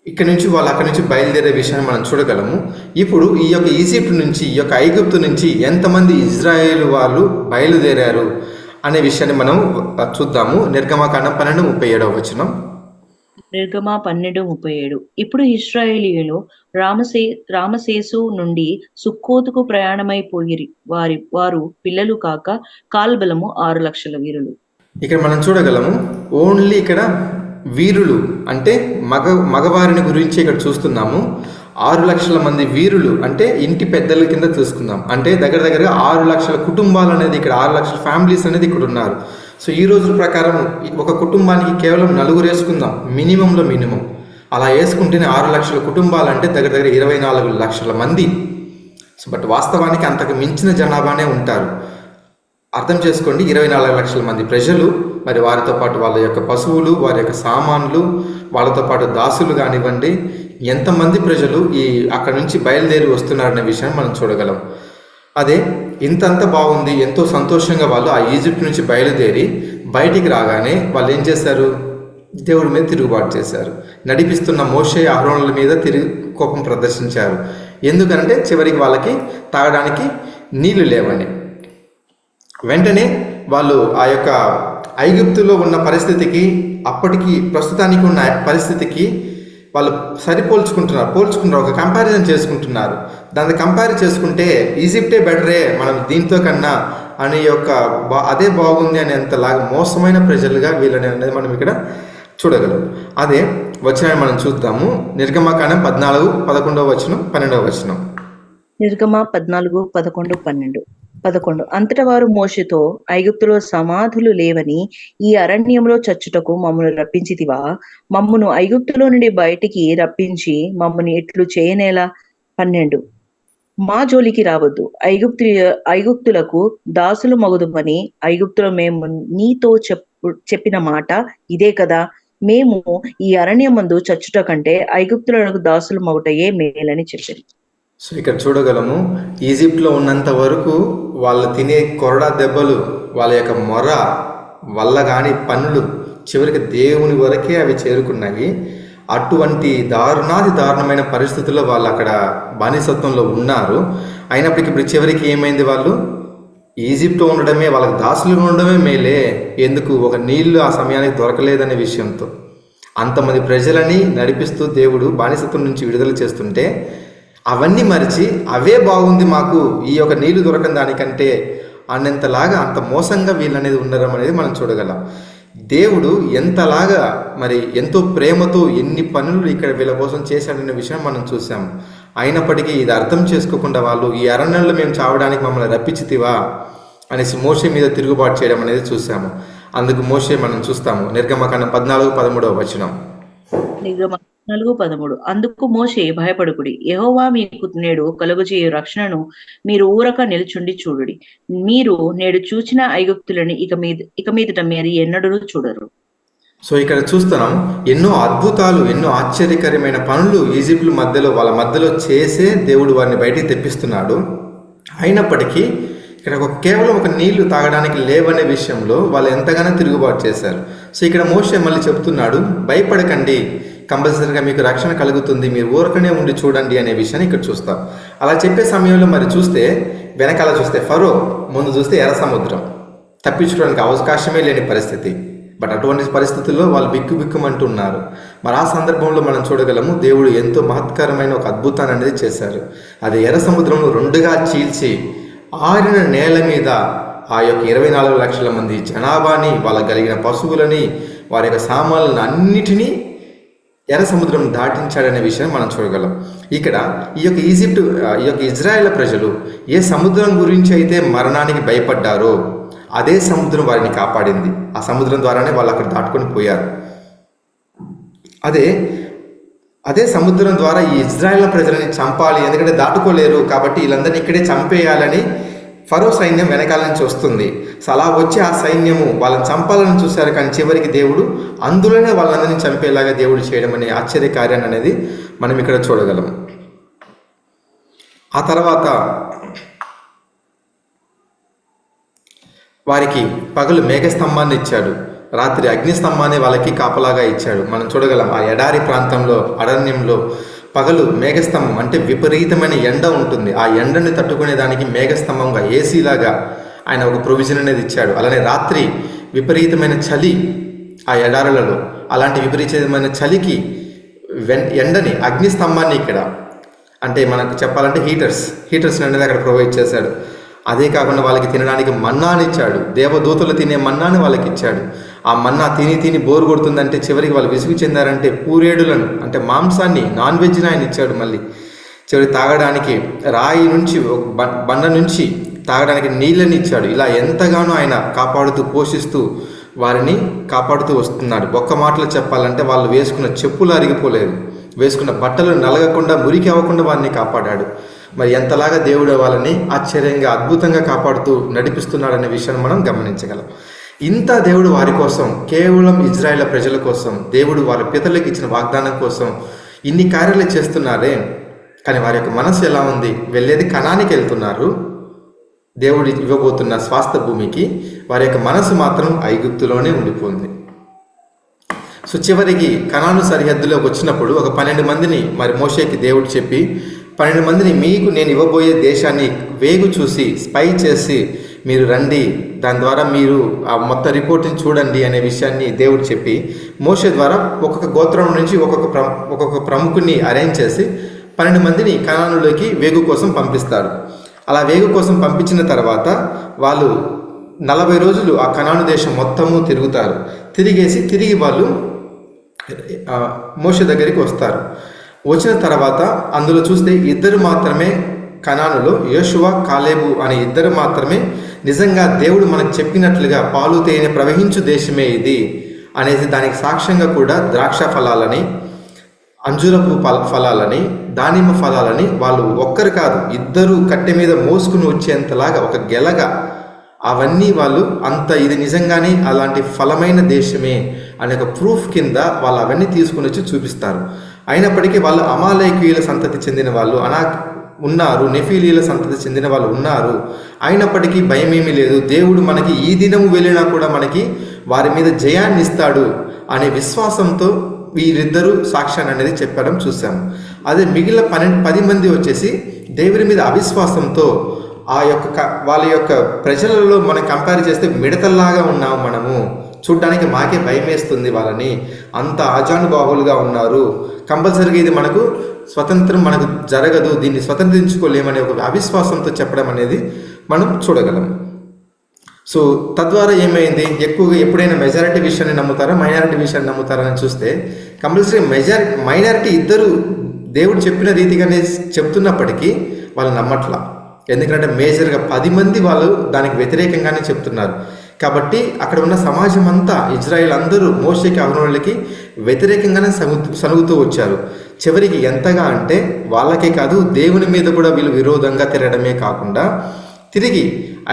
S1: ఇక్కడ నుంచి వాళ్ళు అక్కడి నుంచి బయలుదేరే విషయాన్ని మనం చూడగలము. ఇప్పుడు ఈ యొక్క ఈజిప్ట్ నుంచి, ఈ యొక్క ఐగుప్తు నుంచి ఎంతమంది ఇజ్రాయేలు వాళ్ళు బయలుదేరారు అనే విషయాన్ని మనం చూద్దాము. నిర్గమకాండం 12:37 వచనం.
S2: నిర్గమ 12:37. ఇప్పుడు ఇశ్రాయేలీయులు రామసేసు నుండి సుక్కోతుకు ప్రయాణమైపోయిరి, వారు పిల్లలు కాక కాల్బలము 6 లక్షల వీరులు.
S1: ఇక్కడ మనం చూడగలము ఓన్లీ ఇక్కడ వీరులు అంటే మగవారిని గురించి ఇక్కడ చూస్తున్నాము. 6 లక్షల మంది వీరులు అంటే ఇంటి పెద్దల కింద చూసుకుందాం. అంటే దగ్గరగా 6 లక్షల కుటుంబాలు అనేది ఇక్కడ 6 లక్షల ఫ్యామిలీస్ అనేది ఇక్కడ ఉన్నారు. సో ఈ రోజుల ప్రకారం ఒక కుటుంబానికి కేవలం 4 వేసుకుందాం, మినిమం అలా వేసుకుంటేనే 6 లక్షల కుటుంబాలు అంటే దగ్గర 24 లక్షల మంది. సో బట్ వాస్తవానికి అంతకు మించిన జనాభానే ఉంటారు. అర్థం చేసుకోండి, 24 లక్షల మంది ప్రజలు, మరి వారితో పాటు వాళ్ళ యొక్క పశువులు, వారి యొక్క సామాన్లు, వాళ్ళతో పాటు దాసులు కానివ్వండి, ఎంతమంది ప్రజలు అక్కడ నుంచి బయలుదేరి వస్తున్నారనే విషయాన్ని మనం చూడగలం. అదే ఇంతంత బాగుంది, ఎంతో సంతోషంగా వాళ్ళు ఆ ఈజిప్ట్ నుంచి బయలుదేరి బయటికి రాగానే వాళ్ళు ఏం చేశారు? దేవుడి మీద తిరుగుబాటు చేశారు. నడిపిస్తున్న మోషే అహరోనుల మీద కోపం ప్రదర్శించారు. ఎందుకంటే చివరికి వాళ్ళకి తాగడానికి నీళ్లు లేవని. వెంటనే వాళ్ళు ఆ యొక్క ఐగుప్తులో ఉన్న పరిస్థితికి అప్పటికి ప్రస్తుతానికి ఉన్న పరిస్థితికి వాళ్ళు పోల్చుకుంటున్నారు, ఒక కంపారిజన్ చేసుకుంటున్నారు. దాన్ని కంపేర్ చేసుకుంటే ఈజిప్టే బెటరే మనం దీంతో కన్నా అనే యొక్క అదే బాగుంది అనేంతలాగా మోసమైన ప్రజలుగా వీళ్ళని అనేది మనం ఇక్కడ చూడగలం. అదే వచనాన్ని మనం చూద్దాము. నిర్గమకాండం 14, 11 వచనం, 12 వచనం.
S2: నిర్గమ 14, 11, 12. అంతటా వారు మోషేతో, ఐగుప్తులో సమాధులు లేవని ఈ అరణ్యంలో చచ్చుటకు మమ్మను రప్పించితివా? మమ్మును ఐగుప్తులో నుండి బయటికి రప్పించి మమ్మని ఎట్లు చేయనేలా? 12. మా జోలికి రావద్దు, ఐగుప్తులకు దాసులు మగుదుమని ఐగుప్తులో మేము నీతో చెప్పిన మాట ఇదే కదా. మేము ఈ అరణ్యమందు చచ్చుట కంటే ఐగుప్తులకు దాసులు మగుటయే మేలని చెప్పారు.
S1: సో ఇక్కడ చూడగలము, ఈజిప్ట్లో ఉన్నంత వరకు వాళ్ళు తినే కొరడా దెబ్బలు, వాళ్ళ యొక్క మొర వల్ల కానీ పనులు చివరికి దేవుని వరకే అవి చేరుకున్నాయి. అటువంటి దారుణమైన పరిస్థితుల్లో వాళ్ళు అక్కడ బానిసత్వంలో ఉన్నారు. అయినప్పటికీ ఇప్పుడు చివరికి ఏమైంది? వాళ్ళు ఈజిప్ట్లో ఉండడమే, వాళ్ళకి దాసులుగా ఉండడమే మేలే. ఎందుకు? ఒక నీళ్లు ఆ సమయానికి దొరకలేదనే విషయంతో అంతమంది ప్రజలని నడిపిస్తూ దేవుడు బానిసత్వం నుంచి విడుదల చేస్తుంటే అవన్నీ మరిచి అవే బాగుంది మాకు, ఈ యొక్క నీళ్లు దొరకని దానికంటే అన్నంతలాగా అంత మోసంగా వీళ్ళనేది ఉండడం అనేది మనం చూడగలం. దేవుడు ఎంతలాగా మరి ఎంతో ప్రేమతో ఎన్ని పనులు ఇక్కడ వీళ్ళ కోసం చేశాడనే విషయం మనం చూసాము. అయినప్పటికీ ఇది అర్థం చేసుకోకుండా వాళ్ళు ఈ అరణ్యంలో మేము చావడానికి మమ్మల్ని రప్పించితివా అనేసి మోషే మీద తిరుగుబాటు చేయడం అనేది చూసాము. అందుకు మోషే మనం చూస్తాము. నిర్గమకాండం 14, 13 వచనం.
S2: నిర్గమ 14, 13. అందుకు మోషే, భయపడుకుడి, యెహోవా మీకు నేడు కలుగజేయు రక్షణను మీరు ఊరక నిలుచుండి చూడుడి. మీరు నేడు చూచిన ఐగుప్తులని ఇక మీదట మీరు ఎన్నడూ చూడరు.
S1: సో ఇక్కడ చూస్తున్నాం, ఎన్నో అద్భుతాలు, ఎన్నో ఆశ్చర్యకరమైన పనులు ఈజిప్ట్ వాళ్ళ మధ్యలో చేసే దేవుడు వారిని బయటికి తెప్పిస్తున్నాడు. అయినప్పటికీ ఇక్కడ కేవలం ఒక నీళ్లు తాగడానికి లేవనే విషయంలో వాళ్ళు ఎంతగానో తిరుగుబాటు చేశారు. సో ఇక్కడ మోషే మళ్ళీ చెప్తున్నాడు, భయపడకండి, కంపల్సరీగా మీకు రక్షణ కలుగుతుంది, మీరు ఊరకనే ఉండి చూడండి అనే విషయాన్ని ఇక్కడ చూస్తాం. అలా చెప్పే సమయంలో మరి చూస్తే వెనకాల చూస్తే ఫరో, ముందు చూస్తే ఎర్ర సముద్రం, తప్పించుకోవడానికి అవకాశమే లేని పరిస్థితి. బట్ అటువంటి పరిస్థితుల్లో వాళ్ళు బిక్కుమంటున్నారు. మరి ఆ సందర్భంలో మనం చూడగలము దేవుడు ఎంతో మహత్కరమైన ఒక అద్భుతాన్ని అనేది చేశారు. అది ఎర్ర సముద్రంలో రెండుగా చీల్చి ఆరిన నేల మీద ఆ యొక్క 24 లక్షల మంది జనాభాని, వాళ్ళకి కలిగిన పశువులని, వారి యొక్క సామాన్లను అన్నిటినీ ఎర్ర సముద్రం దాటించాడనే విషయం మనం చూడగలం. ఇక్కడ ఈ యొక్క ఇజ్రాయేల్ ప్రజలు ఏ సముద్రం గురించి అయితే మరణానికి భయపడ్డారో అదే సముద్రం వారిని కాపాడింది. ఆ సముద్రం ద్వారానే వాళ్ళు అక్కడ దాటుకొని పోయారు. అదే సముద్రం ద్వారా ఈ ఇజ్రాయేల్ ప్రజలని చంపాలి, ఎందుకంటే దాటుకోలేరు కాబట్టి వీళ్ళందరినీ ఇక్కడే చంపేయాలని ఫరో సైన్యం వెనకాల నుంచి వస్తుంది. సో అలా వచ్చి ఆ సైన్యము వాళ్ళని చంపాలని చూశారు, కానీ చివరికి దేవుడు అందులోనే వాళ్ళందరినీ చంపేలాగా దేవుడు చేయడం అనే ఆశ్చర్య కార్యాన్ని అనేది మనం ఇక్కడ చూడగలం. ఆ తర్వాత వారికి పగలు మేఘస్తంభాన్ని ఇచ్చాడు, రాత్రి అగ్నిస్తంభాన్ని వాళ్ళకి కాపలాగా ఇచ్చాడు. మనం చూడగలం ఆ ఎడారి ప్రాంతంలో, అరణ్యంలో పగలు మేఘస్తంభం అంటే విపరీతమైన ఎండ ఉంటుంది. ఆ ఎండని తట్టుకునే దానికి మేఘస్తంభంగా, ఏసీలాగా ఆయన ఒక ప్రొవిజన్ అనేది ఇచ్చాడు. అలానే రాత్రి విపరీతమైన చలి ఆ ఎడారులలో, అలాంటి విపరీతమైన చలికి ఎండని, అగ్నిస్తంభాన్ని ఇక్కడ అంటే మనకు చెప్పాలంటే హీటర్స్ అనేది అక్కడ ప్రొవైడ్ చేశాడు. అదే కాకుండా వాళ్ళకి తినడానికి మన్నాని ఇచ్చాడు. దేవదూతలు తినే మన్నాని వాళ్ళకి ఇచ్చాడు. ఆ మన్నా తిని బోరు కొడుతుందంటే చివరికి వాళ్ళు విసుగు చెందారంటే పూరేడులను అంటే మాంసాన్ని, నాన్ వెజ్ని ఆయన ఇచ్చాడు. మళ్ళీ చివరికి తాగడానికి రాయి నుంచి, బండ నుంచి తాగడానికి నీళ్ళని ఇచ్చాడు. ఇలా ఎంతగానో ఆయన కాపాడుతూ, పోషిస్తూ వారిని కాపాడుతూ వస్తున్నాడు. ఒక్క మాటలో చెప్పాలంటే వాళ్ళు వేసుకున్న చెప్పులు అరిగిపోలేదు, వేసుకున్న బట్టలు నలగకుండా, మురికి అవ్వకుండా వారిని కాపాడాడు. మరి ఎంతలాగా దేవుడు వాళ్ళని ఆశ్చర్యంగా, అద్భుతంగా కాపాడుతూ నడిపిస్తున్నాడు అనే విషయాన్ని మనం గమనించగలం. ఇంత దేవుడు వారి కోసం, కేవలం ఇజ్రాయేల్ ప్రజల కోసం, దేవుడు వారి పితరులకు ఇచ్చిన వాగ్దానం కోసం ఇన్ని కార్యాలు చేస్తున్నారే, కానీ వారి యొక్క మనసు ఎలా ఉంది? వెళ్ళేది కనానికి వెళ్తున్నారు, దేవుడు ఇవ్వబోతున్న స్వాస్థ భూమికి. వారి యొక్క మనసు మాత్రం ఐగుప్తులోనే ఉండిపోయింది. సో చివరికి కనాను సరిహద్దులోకి వచ్చినప్పుడు ఒక 12 మందిని మరి మోషేకి దేవుడు చెప్పి, 12 మందిని మీకు నేను ఇవ్వబోయే దేశాన్ని వేగు చూసి, స్పై చేసి మీరు రండి, దాని ద్వారా మీరు ఆ మొత్తం రిపోర్ట్ని చూడండి అనే విషయాన్ని దేవుడు చెప్పి మోషే ద్వారా ఒక్కొక్క గోత్రం నుంచి ఒక్కొక్క ప్రముఖుని అరేంజ్ చేసి 12 మందిని కనానులోకి వేగు కోసం పంపిస్తాడు. అలా వేగు కోసం పంపించిన తర్వాత వాళ్ళు 40 రోజులు ఆ కనాను దేశం మొత్తము తిరుగుతారు. తిరిగి వాళ్ళు మోషే దగ్గరికి వస్తారు. వచ్చిన తర్వాత అందులో చూస్తే 2 మాత్రమే కనానులో, యోషువ, కాలేబు అనే 2 మాత్రమే నిజంగా దేవుడు మనకు చెప్పినట్లుగా పాలు తేనె ప్రవహించు దేశమే ఇది అనేది దానికి సాక్ష్యంగా కూడా ద్రాక్ష ఫలాలని, అంజూరపు ఫలాలని, దానిమ్మ ఫలాలని వాళ్ళు ఒక్కరు కాదు 2 కట్టె మీద మోసుకుని వచ్చేంతలాగా ఒక గెలగా అవన్నీ వాళ్ళు అంత ఇది నిజంగానే అలాంటి ఫలమైన దేశమే అనే ఒక ప్రూఫ్ కింద వాళ్ళు అవన్నీ తీసుకుని వచ్చి చూపిస్తారు. అయినప్పటికీ వాళ్ళు అమాలేకీయుల సంతతి చెందిన వాళ్ళు ఉన్నారు, నెఫీలీల సంతతి చెందిన వాళ్ళు ఉన్నారు. అయినప్పటికీ భయమేమీ లేదు, దేవుడు మనకి ఈ దినము వెళ్ళినా కూడా మనకి వారి మీద జయాన్ని ఇస్తాడు అనే విశ్వాసంతో వీరిద్దరూ సాక్ష్యాన్ని అనేది చెప్పడం చూసాము. అదే మిగిలిన 10 మంది వచ్చేసి దేవుని మీద అవిశ్వాసంతో వాళ్ళ యొక్క ప్రజలలో మనం కంపేర్ చేస్తే మిడతల్లాగా ఉన్నాము, మనము చూడ్డానికి మాకే భయం వేస్తుంది, వాళ్ళని అంత ఆజానుబాహులుగా ఉన్నారు, కంపల్సరీగా ఇది మనకు స్వతంత్రం మనకు జరగదు, దీన్ని స్వతంత్రించుకోలేమనే ఒక అవిశ్వాసంతో చెప్పడం అనేది మనం చూడగలం. సో తద్వారా ఏమైంది? ఎక్కువగా ఎప్పుడైనా మెజారిటీ విషయాన్ని నమ్ముతారా, మైనారిటీ విషయాన్ని నమ్ముతారా అని చూస్తే కంపల్సరీ మైనారిటీ 2 దేవుడు చెప్పిన రీతిగానే చెప్తున్నప్పటికీ వాళ్ళు నమ్మట్లా. ఎందుకంటే మేజర్గా 10 మంది వాళ్ళు దానికి వ్యతిరేకంగానే చెప్తున్నారు. కాబట్టి అక్కడ ఉన్న సమాజం అంతా, ఇజ్రాయిల్ అందరూ మోషేకి, అహరోనులకి వ్యతిరేకంగానే సనుగుతూ వచ్చారు. చివరికి ఎంతగా అంటే వాళ్ళకే కాదు, దేవుని మీద కూడా వీళ్ళు విరోధంగా తిరగడమే కాకుండా తిరిగి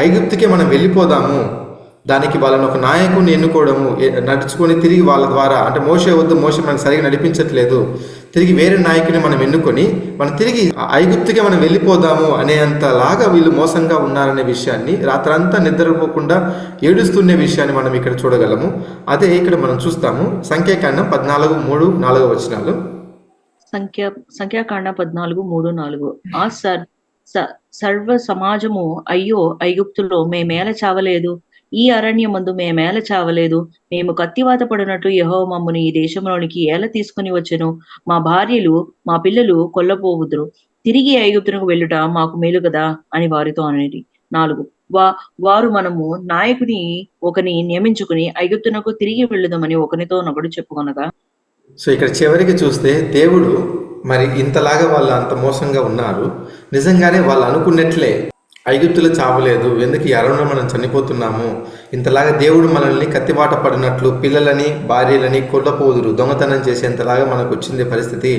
S1: ఐగుప్తుకే మనం వెళ్ళిపోదాము, దానికి వాళ్ళని ఒక నాయకుని ఎన్నుకోవడము, నడుచుకొని తిరిగి వాళ్ళ ద్వారా అంటే మోషే వద్దు, మోషే మనకు సరిగా నడిపించట్లేదు, తిరిగి వేరే నాయకుని మనం ఎన్నుకొని మనం తిరిగి ఐగుప్తుకి మనం వెళ్ళిపోదాము అనేంతలాగా వీళ్ళు మోసంగా ఉన్నారనే విషయాన్ని, రాత్రంతా నిద్రపోకుండా ఏడుస్తున్న విషయాన్ని మనం ఇక్కడ చూడగలము. అదే ఇక్కడ మనం చూస్తాము సంఖ్యాకాండం 14:3-4
S2: సంఖ్యాకాండ 14:3-4. ఆ సర్వ సమాజము, అయ్యో ఐగుప్తులో మేమేల చావలేదు, ఈ అరణ్యమందు మేమేల చావలేదు, మేము కత్తివాత పడినట్టు యెహోవా మమ్మును ఈ దేశంలోనికి ఏల తీసుకుని వచ్చెను, మా భార్యలు మా పిల్లలు కొల్లపోవుదురు, తిరిగి ఐగుప్తునకు వెళ్ళుట మాకు మేలు కదా అని వారితో అనేది. 4. వారు మనము నాయకుని ఒకని నియమించుకుని ఐగుప్తునకు తిరిగి వెళ్ళుదామని ఒకనితో ఒకడు చెప్పుకొనగా.
S1: సో ఇక్కడ చివరికి చూస్తే దేవుడు మరి ఇంతలాగా వాళ్ళు అంత మోసంగా ఉన్నారు. నిజంగానే వాళ్ళు అనుకున్నట్లే ఐగుప్తులో చావలేదు, ఎందుకు ఈ అరణ్యంలో మనం చనిపోతున్నాము, ఇంతలాగా దేవుడు మనల్ని కత్తిబాట పడినట్లు పిల్లలని భార్యలని కొల్లపోదురు, దొంగతనం చేసేంతలాగా మనకు వచ్చింది పరిస్థితి,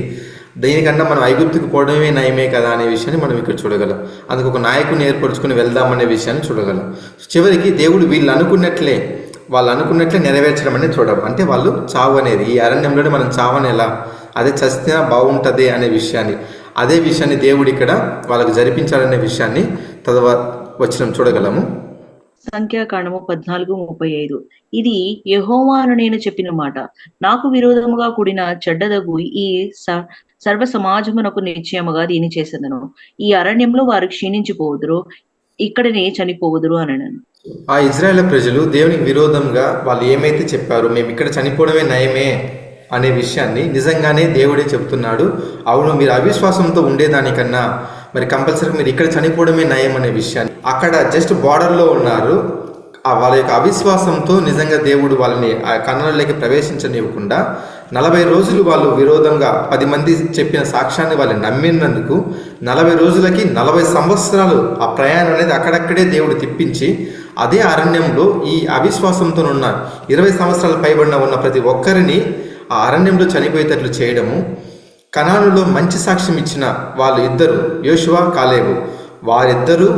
S1: దీనికన్నా మనం ఐగుప్తుకు పోవడమే నయమే కదా అనే విషయాన్ని మనం ఇక్కడ చూడగలం. అందుకు ఒక నాయకుని ఏర్పరచుకుని వెళ్దామనే విషయాన్ని చూడగలం. చివరికి దేవుడు వాళ్ళు అనుకున్నట్లే నెరవేర్చడం అనేది చూడడం. అంటే వాళ్ళు చావు అనేది, ఈ అరణ్యంలోనే మనం చావని ఎలా, అదే చచ్చినా బాగుంటుంది అనే విషయాన్ని, అదే విషయాన్ని దేవుడు ఇక్కడ వాళ్ళకు జరిపించాలనే విషయాన్ని వచనం చూడగలము.
S2: సంఖ్యాకాండము 14:35. ఇది యెహోవాను నేను చెప్పిన మాట, నాకు విరోధముగా కూడిన చెడ్డదగు ఈ సర్వ సమాజమునకు నిశ్చయముగా దీని చేసేదను, ఈ అరణ్యంలో వారు క్షీణించిపోవుదురు, ఇక్కడనే చనిపోవుదురు అనను.
S1: ఆ ఇజ్రాయేల్ ప్రజలు దేవునికి విరోధంగా వాళ్ళు ఏమైతే చెప్పారో మేము ఇక్కడ చనిపోవడమే నయమే అనే విషయాన్ని నిజంగానే దేవుడే చెప్తున్నాడు. అవును, మీరు అవిశ్వాసంతో ఉండేదానికన్నా మరి కంపల్సరీగా మీరు ఇక్కడ చనిపోవడమే నయం అనే విషయాన్ని, అక్కడ జస్ట్ బార్డర్లో ఉన్నారు, వాళ్ళ యొక్క అవిశ్వాసంతో నిజంగా దేవుడు వాళ్ళని ఆ కణాలలోకి ప్రవేశించనివ్వకుండా 40 రోజులు వాళ్ళు విరోధంగా 10 మంది చెప్పిన సాక్ష్యాన్ని వాళ్ళు నమ్మినందుకు 40 రోజులకి 40 సంవత్సరాలు ఆ ప్రయాణం అనేది అక్కడక్కడే దేవుడు తిప్పించి, అదే అరణ్యంలో ఈ అవిశ్వాసంతో ఉన్న 20 సంవత్సరాలు పైబడిన ఉన్న ప్రతి ఒక్కరిని ఆ అరణ్యంలో చనిపోయేటట్లు చేయడము, కనానులో మంచి సాక్ష్యం ఇచ్చిన వాళ్ళు ఇద్దరు, యోషువ కాలేబు, వారిద్దరూ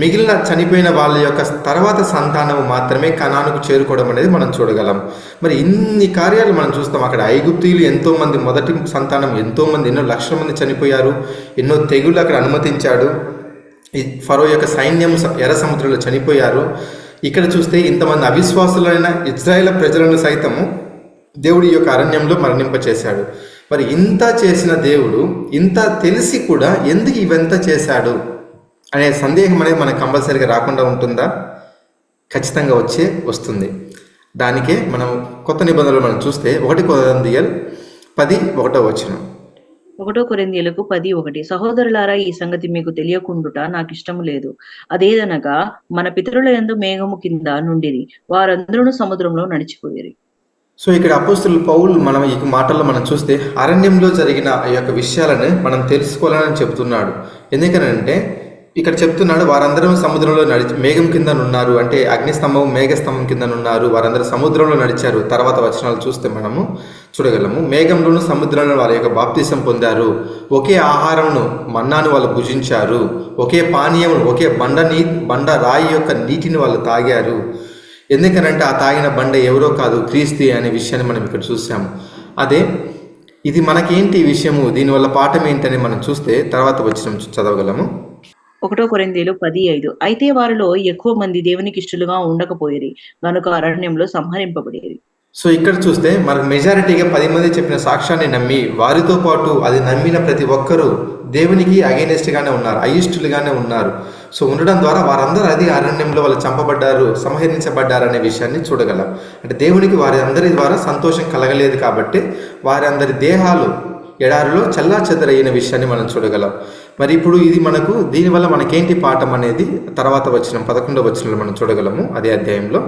S1: మిగిలిన చనిపోయిన వాళ్ళ యొక్క తర్వాత సంతానము మాత్రమే కనానుకు చేరుకోవడం అనేది మనం చూడగలం. మరి ఇన్ని కార్యాలు మనం చూస్తాం. అక్కడ ఐగుప్తీయులు ఎంతోమంది, మొదటి సంతానం ఎంతోమంది, ఎన్నో లక్షల మంది చనిపోయారు, ఎన్నో తెగుళ్ళు అక్కడ అనుమతించాడు, ఈ ఫరో యొక్క సైన్యం ఎర్ర సముద్రంలో చనిపోయారు. ఇక్కడ చూస్తే ఇంతమంది అవిశ్వాసులైన ఇజ్రాయేల్ ప్రజలను సైతము దేవుడి యొక్క అరణ్యంలో మరణింపచేశాడు. మరి ఇంత చేసిన దేవుడు ఇంత తెలిసి కూడా ఎందుకు ఇవంతా చేశాడు అనే సందేహం అనేది మనకు కంపల్సరీగా రాకుండా ఉంటుందా? ఖచ్చితంగా వస్తుంది. దానికే మనం కొత్త నిబంధనలు మనం చూస్తే 1 కొరింథీయులు 10:1.
S2: 1 కొరింథీయులకు 10:1. సహోదరులారా, ఈ సంగతి మీకు తెలియకుండుట నాకు ఇష్టము లేదు. అదేదనగా మన పితరుల యందు మేఘము కింద నుండిరి, వారందరూ సముద్రంలో నడిచిపోయిరి.
S1: సో ఇక్కడ అపోస్తలుడు పౌలు మనం ఈ మాటల్లో మనం చూస్తే అరణ్యంలో జరిగిన ఆ యొక్క విషయాలను మనం తెలుసుకోవాలని చెప్తున్నాడు. ఎందుకనంటే ఇక్కడ చెప్తున్నాడు, వారందరూ సముద్రంలో మేఘం కింద ఉన్నారు, అంటే అగ్నిస్తంభం మేఘస్తంభం కింద ఉన్నారు, వారందరూ సముద్రంలో నడిచారు. తర్వాత వచనాలు చూస్తే మనము చూడగలము, మేఘంలోను సముద్రంలో వారి యొక్క బాప్తిసం పొందారు, ఒకే ఆహారమును మన్నాను వాళ్ళు భుజించారు, ఒకే పానీయమును, ఒకే బండ రాయి యొక్క నీటిని వాళ్ళు తాగారు. ఎందుకనంటే ఆ తాగిన బండ ఎవరో కాదు, క్రీస్తు అనే విషయాన్ని మనం ఇక్కడ చూసాము. అదే ఇది మనకేంటి ఈ విషయము, దీనివల్ల పాఠం ఏంటని మనం చూస్తే తర్వాత వచనం చదవగలము.
S2: 1 కొరింథీయులు 10:5. అయితే వారిలో ఎక్కువ మంది దేవునికి ఇష్టలుగా ఉండకపోయేది గనుక అరణ్యంలో సంహరింపబడేది.
S1: సో ఇక్కడ చూస్తే మనకు మెజారిటీగా 10 మంది చెప్పిన సాక్ష్యాన్ని నమ్మి, వారితో పాటు అది నమ్మిన ప్రతి ఒక్కరూ దేవునికి అగైనెస్ట్గానే ఉన్నారు, అయిష్టులుగానే ఉన్నారు. సో ఉండడం ద్వారా వారందరూ అది అరణ్యంలో వాళ్ళు చంపబడ్డారు, సంహరించబడ్డారు అనే విషయాన్ని చూడగలం. అంటే దేవునికి వారి అందరి ద్వారా సంతోషం కలగలేదు కాబట్టి వారి అందరి దేహాలు ఎడారిలో చల్లాచెదరయిన విషయాన్ని మనం చూడగలం. మరి ఇప్పుడు ఇది మనకు దీనివల్ల మనకేంటి పాఠం అనేది తర్వాత వచ్చిన 11వ వచనంలో మనం చూడగలము అదే అధ్యాయంలో.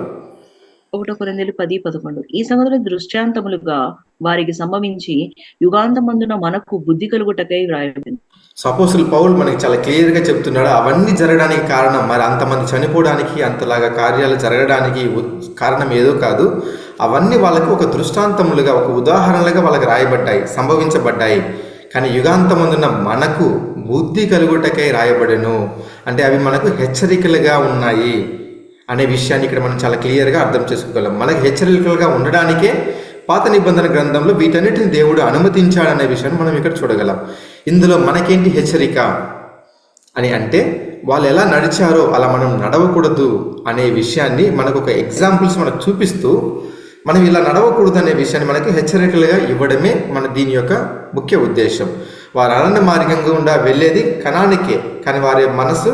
S2: 1 కొరింథీయులు 10:11. ఈ సంగతులు దృష్టాంతములుగా వారికి సంభవించి యుగాంతమందున మనకు బుద్ధి కలుగుటకై వ్రాయబడింది.
S1: అపోస్తలుడు పౌలు మనకి చాలా క్లియర్గా చెప్తున్నాడు, అవన్నీ జరగడానికి కారణం, మరి అంతమంది చనిపోవడానికి, అంతలాగా కార్యాలు జరగడానికి కారణం ఏదో కాదు, అవన్నీ వాళ్ళకు ఒక దృష్టాంతములుగా, ఒక ఉదాహరణలుగా వాళ్ళకి రాయబడ్డాయి, సంభవించబడ్డాయి. కానీ యుగాంతమందున మనకు బుద్ధి కలుగుటకై రాయబడెను, అంటే అవి మనకు హెచ్చరికలుగా ఉన్నాయి అనే విషయాన్ని ఇక్కడ మనం చాలా క్లియర్గా అర్థం చేసుకోగలం. మనకు హెచ్చరికలుగా ఉండడానికే పాత నిబంధన గ్రంథంలో వీటన్నిటిని దేవుడు అనుమతించాడనే విషయాన్ని మనం ఇక్కడ చూడగలం. ఇందులో మనకేంటి హెచ్చరిక అని అంటే, వాళ్ళు ఎలా నడిచారో అలా మనం నడవకూడదు అనే విషయాన్ని మనకు ఒక ఎగ్జాంపుల్స్ మనకు చూపిస్తూ, మనం ఇలా నడవకూడదు అనే విషయాన్ని మనకు హెచ్చరికలుగా ఇవ్వడమే మన దీని యొక్క ముఖ్య ఉద్దేశం. వారు అరణ్య మార్గంగా గుండా వెళ్ళేది కనానికే, కానీ వారి మనసు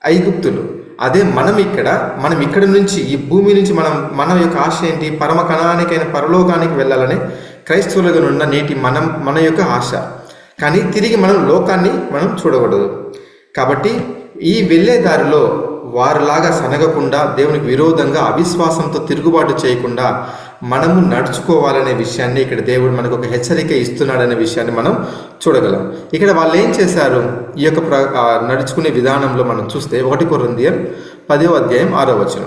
S1: ఐగుప్తులు. అదే మనం ఇక్కడ నుంచి, ఈ భూమి నుంచి మన యొక్క ఆశ ఏంటి? పరమ కణానికైన పరలోకానికి వెళ్ళాలని క్రైస్తవులుగా ఉన్న నేటి మన యొక్క ఆశ. కానీ తిరిగి మనం లోకాన్ని మనం చూడకూడదు. కాబట్టి ఈ వెళ్ళే దారిలో వారిలాగా సనగకుండా, దేవునికి విరోధంగా అవిశ్వాసంతో తిరుగుబాటు చేయకుండా మనము నడుచుకోవాలనే విషయాన్ని ఇక్కడ దేవుడు మనకు ఒక హెచ్చరిక ఇస్తున్నాడనే విషయాన్ని మనం చూడగలం. ఇక్కడ వాళ్ళు ఏం చేశారు? ఈ యొక్క నడుచుకునే విధానంలో మనం చూస్తే 1 కొరింథీయులు 10:6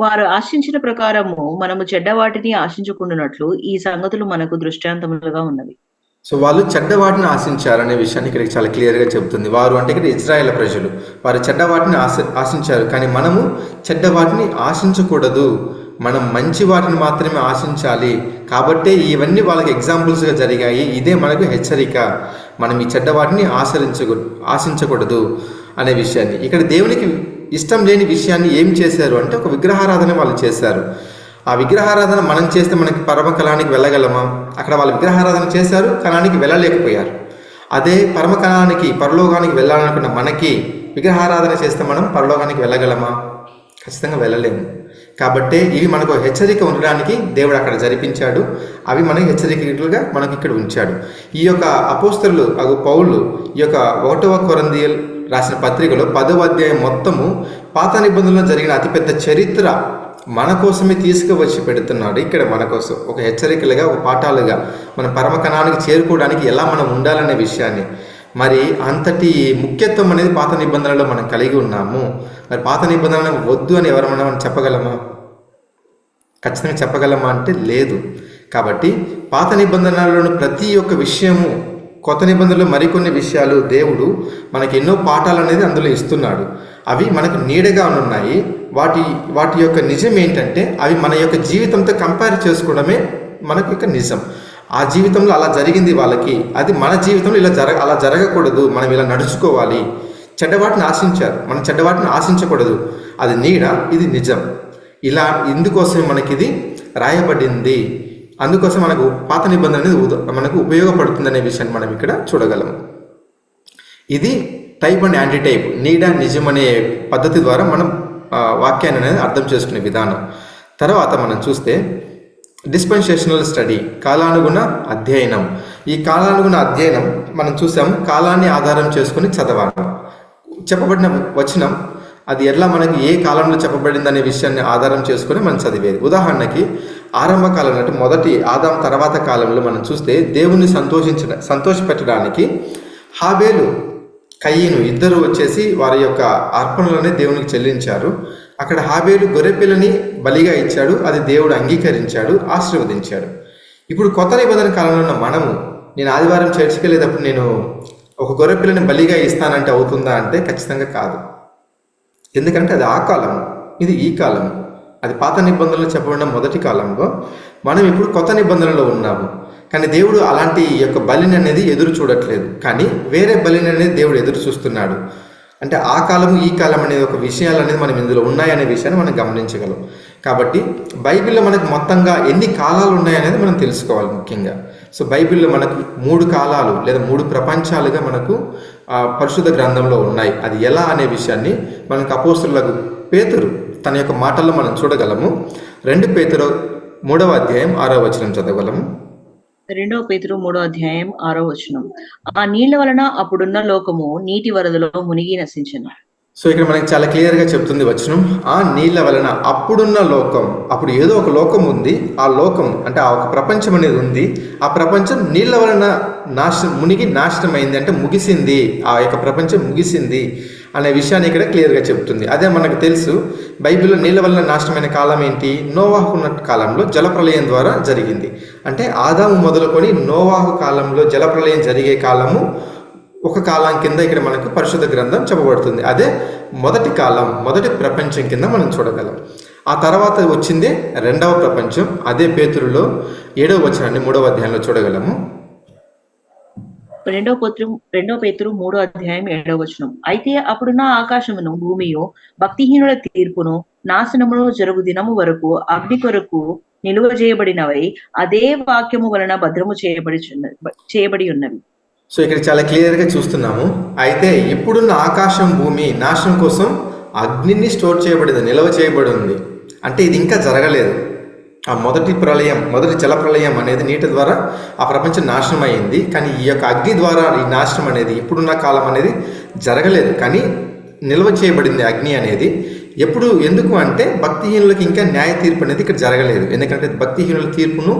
S2: వారు ఆశించిన ప్రకారము మనము చెడ్డ వాటిని ఆశించకుండానట్లు ఈ సంగతులు మనకు దృష్టాంతములుగా ఉన్నవి.
S1: సో వాళ్ళు చెడ్డవాటిని ఆశించారనే విషయాన్ని ఇక్కడ చాలా క్లియర్గా చెబుతుంది. వారు అంటే ఇక్కడ ఇజ్రాయేల్ ప్రజలు, వారు చెడ్డవాటిని ఆశించారు. కానీ మనము చెడ్డవాటిని ఆశించకూడదు, మనం మంచి వాటిని మాత్రమే ఆశించాలి. కాబట్టే ఇవన్నీ వాళ్ళకి ఎగ్జాంపుల్స్గా జరిగాయి. ఇదే మనకు హెచ్చరిక, మనం ఈ చెడ్డవాటిని ఆశించకూడదు అనే విషయాన్ని. ఇక్కడ దేవునికి ఇష్టం లేని విషయాన్ని ఏం చేశారు అంటే, ఒక విగ్రహారాధన వాళ్ళు చేశారు. ఆ విగ్రహారాధన మనం చేస్తే మనకి పరమ కళానికి వెళ్ళగలమా? అక్కడ వాళ్ళు విగ్రహారాధన చేశారు, కళానికి వెళ్ళలేకపోయారు. అదే పరమ కళానికి, పరలోకానికి వెళ్ళాలనుకున్న మనకి విగ్రహారాధన చేస్తే మనం పరలోకానికి వెళ్ళగలమా? ఖచ్చితంగా వెళ్ళలేము. కాబట్టి ఇవి మనకు హెచ్చరిక ఉండడానికి దేవుడు అక్కడ జరిపించాడు. అవి మనకి హెచ్చరికలుగా మనకి ఇక్కడ ఉంచాడు. ఈ యొక్క అపోస్తలులు పౌలు ఈ యొక్క 1 కొరింథీయులు రాసిన పత్రికలో 10వ అధ్యాయం మొత్తము పాత నిబంధనలో జరిగిన అతిపెద్ద చరిత్ర మన కోసమే తీసుకువచ్చి పెడుతున్నాడు. ఇక్కడ మన కోసం ఒక హెచ్చరికలుగా, ఒక పాఠాలుగా మన పరమకణానికి చేరుకోవడానికి ఎలా మనం ఉండాలనే విషయాన్ని. మరి అంతటి ముఖ్యత్వం అనేది పాత నిబంధనలో మనం కలిగి ఉన్నాము. మరి పాత నిబంధనలు వద్దు అని ఎవరన్నా మనం చెప్పగలమా? ఖచ్చితంగా చెప్పగలమా అంటే లేదు. కాబట్టి పాత నిబంధనలోని ప్రతి ఒక్క విషయము, కొత్త నిబంధనలో మరికొన్ని విషయాలు దేవుడు మనకి ఎన్నో పాఠాలు అనేది అందులో ఇస్తున్నాడు. అవి మనకు నీడగా ఉన్నాయి. వాటి యొక్క నిజం ఏంటంటే, అవి మన యొక్క జీవితంతో కంపేర్ చేసుకోవడమే మనకు యొక్క నిజం. ఆ జీవితంలో అలా జరిగింది వాళ్ళకి, అది మన జీవితంలో అలా జరగకూడదు, మనం ఇలా నడుచుకోవాలి. చెడ్డవాటిని ఆశించారు, మనం చెడ్డవాటిని ఆశించకూడదు. అది నీడ, ఇది నిజం. ఇలా ఇందుకోసమే మనకి ఇది రాయబడింది. అందుకోసం మనకు పాత నిబంధన అనేది మనకు ఉపయోగపడుతుంది అనే విషయాన్ని మనం ఇక్కడ చూడగలం. ఇది టైప్ అండ్ యాంటీ టైప్, నీడ నిజం అనే పద్ధతి ద్వారా మనం వాక్యాన్ని అనేది అర్థం చేసుకునే విధానం. తర్వాత మనం చూస్తే డిస్పెన్సేషనల్ స్టడీ, కాలానుగుణ అధ్యయనం. ఈ కాలానుగుణ అధ్యయనం మనం చూసాం, కాలాన్ని ఆధారం చేసుకుని చదవాలి. చెప్పబడిన వచనం అది ఎలా మనకి ఏ కాలంలో చెప్పబడింది అనే విషయాన్ని ఆధారం చేసుకుని మనం చదివేది. ఉదాహరణకి ఆరంభ కాలం అంటే మొదటి ఆదాం తర్వాత కాలంలో మనం చూస్తే దేవుణ్ణి సంతోషపెట్టడానికి హాబేలు, కయ్యను ఇద్దరు వచ్చేసి వారి యొక్క అర్పణలనే దేవునికి చెల్లించారు. అక్కడ హాబేలు గొర్రెపిల్లని బలిగా ఇచ్చాడు, అది దేవుడు అంగీకరించాడు, ఆశీర్వదించాడు. ఇప్పుడు కొత్త నిబంధన కాలంలో ఉన్న మనము, నేను ఆదివారం చర్చికి వెళ్ళేటప్పుడు నేను ఒక గొర్రెపిల్లని బలిగా ఇస్తానంటే అవుతుందా అంటే ఖచ్చితంగా కాదు. ఎందుకంటే అది ఆ కాలము, ఇది ఈ కాలము. అది పాత నిబంధనలు చెప్పబడిన మొదటి కాలంలో, మనం ఇప్పుడు కొత్త నిబంధనలో ఉన్నాము. కానీ దేవుడు అలాంటి యొక్క బలిని అనేది ఎదురు చూడట్లేదు, కానీ వేరే బలిని అనేది దేవుడు ఎదురు చూస్తున్నాడు. అంటే ఆ కాలము ఈ కాలం అనేది ఒక విషయాలు అనేది మనం ఇందులో ఉన్నాయనే విషయాన్ని మనం గమనించగలం. కాబట్టి బైబిల్లో మనకు మొత్తంగా ఎన్ని కాలాలు ఉన్నాయనేది మనం తెలుసుకోవాలి ముఖ్యంగా. సో బైబిల్లో మనకు 3 కాలాలు లేదా 3 ప్రపంచాలుగా మనకు పరిశుద్ధ గ్రంథంలో ఉన్నాయి. అది ఎలా అనే విషయాన్ని మనకు అపోస్తలులకు పేతురు తన యొక్క మాటల్లో మనం చూడగలము. 2 పేతురు 3వ అధ్యాయం 6వ వచనం చదవగలము.
S2: 2 పేతురు 3వ అధ్యాయం 6వ వచనం. ఆ నీళ్ల వలన అప్పుడున్న లోకము నీటి వరదలో మునిగి నశించెను.
S1: సో ఇక్కడ మనకి చాలా క్లియర్గా చెప్తుంది వచనం, ఆ నీళ్ల వలన అప్పుడున్న లోకం. అప్పుడు ఏదో ఒక లోకం ఉంది, ఆ లోకం అంటే ఆ ఒక ప్రపంచం అనేది ఉంది. ఆ ప్రపంచం నీళ్ల వలన మునిగి నాశనమైంది, అంటే ముగిసింది, ఆ యొక్క ప్రపంచం ముగిసింది అనే విషయాన్ని ఇక్కడ క్లియర్గా చెప్తుంది. అదే మనకు తెలుసు, బైబిల్లో నీళ్ళ వలన నాశనమైన కాలం ఏంటి? నోవాహు ఉన్న కాలంలో జలప్రలయం ద్వారా జరిగింది. అంటే ఆదాము మొదలుకొని నోవాహు కాలంలో జలప్రలయం జరిగే కాలము ఒక కాలం కింద ఇక్కడ మనకు పరిశుద్ధ గ్రంథం చెప్పబడుతుంది. అదే మొదటి కాలం, మొదటి ప్రపంచం కింద మనం చూడగలం. ఆ తర్వాత వచ్చిందే రెండవ ప్రపంచం. అదే పేతురులో 7వ వచనాన్ని 3వ అధ్యాయంలో చూడగలము.
S2: రెండో పేతురు 3:7 అయితే అప్పుడున్న ఆకాశమును భూమియు భక్తిహీనుల తీర్పును నాశనమును జరుగు దినము వరకు అగ్ని కొరకు నిలువ చేయబడినవై అదే వాక్యము వలన భద్రము చేయబడి ఉన్నవి.
S1: సో ఇక్కడ చాలా క్లియర్గా చూస్తున్నాము. అయితే ఇప్పుడున్న ఆకాశం భూమి నాశనం కోసం అగ్నిని స్టోర్ చేయబడింది, నిల్వ చేయబడి ఉంది. అంటే ఇది ఇంకా జరగలేదు. ఆ మొదటి జల ప్రళయం అనేది నీటి ద్వారా ఆ ప్రపంచం నాశనం అయింది. కానీ ఈ యొక్క అగ్ని ద్వారా ఈ నాశనం అనేది ఇప్పుడున్న కాలం అనేది జరగలేదు, కానీ నిల్వ చేయబడింది అగ్ని అనేది. ఎందుకు అంటే భక్తిహీనులకి ఇంకా న్యాయ తీర్పు అనేది ఇక్కడ జరగలేదు. ఎందుకంటే భక్తిహీనుల తీర్పును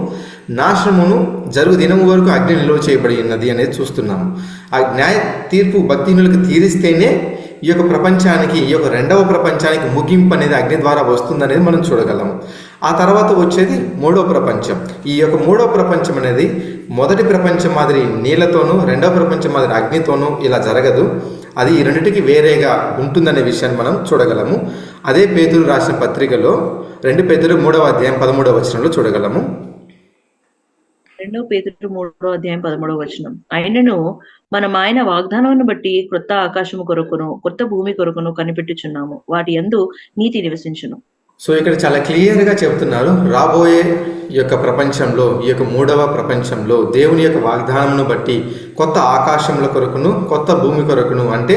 S1: నాశనమును జరుగు దినము వరకు అగ్ని నిల్వ చేయబడి ఉన్నది అనేది చూస్తున్నాము. ఆ న్యాయ తీర్పు భక్తిహీనులకు తీరిస్తేనే ఈ యొక్క ప్రపంచానికి, ఈ యొక్క రెండవ ప్రపంచానికి ముగింపు అనేది అగ్ని ద్వారా వస్తుందనేది మనం చూడగలము. ఆ తర్వాత వచ్చేది మూడవ ప్రపంచం. ఈ యొక్క మూడవ ప్రపంచం అనేది మొదటి ప్రపంచం మాదిరి నీళ్లతోనూ, రెండవ ప్రపంచం మాదిరి అగ్నితోనూ ఇలా జరగదు. అది ఈ రెండింటికి వేరేగా ఉంటుందనే విషయాన్ని మనం చూడగలము. అదే పేతురు రాసిన పత్రికలో 2 పేతురు 3వ అధ్యాయం 13వ వచనంలో చూడగలము.
S2: 2 పేతురు 3:13 అయినను మనం ఆయన వాగ్దానమును బట్టి క్రొత్త ఆకాశము కొరకును క్రొత్త భూమి కొరకును కనిపెట్టుచున్నాము, వాటి యందు నీతి నివసించును.
S1: సో ఇక్కడ చాలా క్లియర్గా చెప్తున్నారు, రాబోయే ఈ యొక్క ప్రపంచంలో, ఈ యొక్క మూడవ ప్రపంచంలో దేవుని యొక్క వాగ్దానమును బట్టి కొత్త ఆకాశముల కొరకును కొత్త భూమి కొరకును, అంటే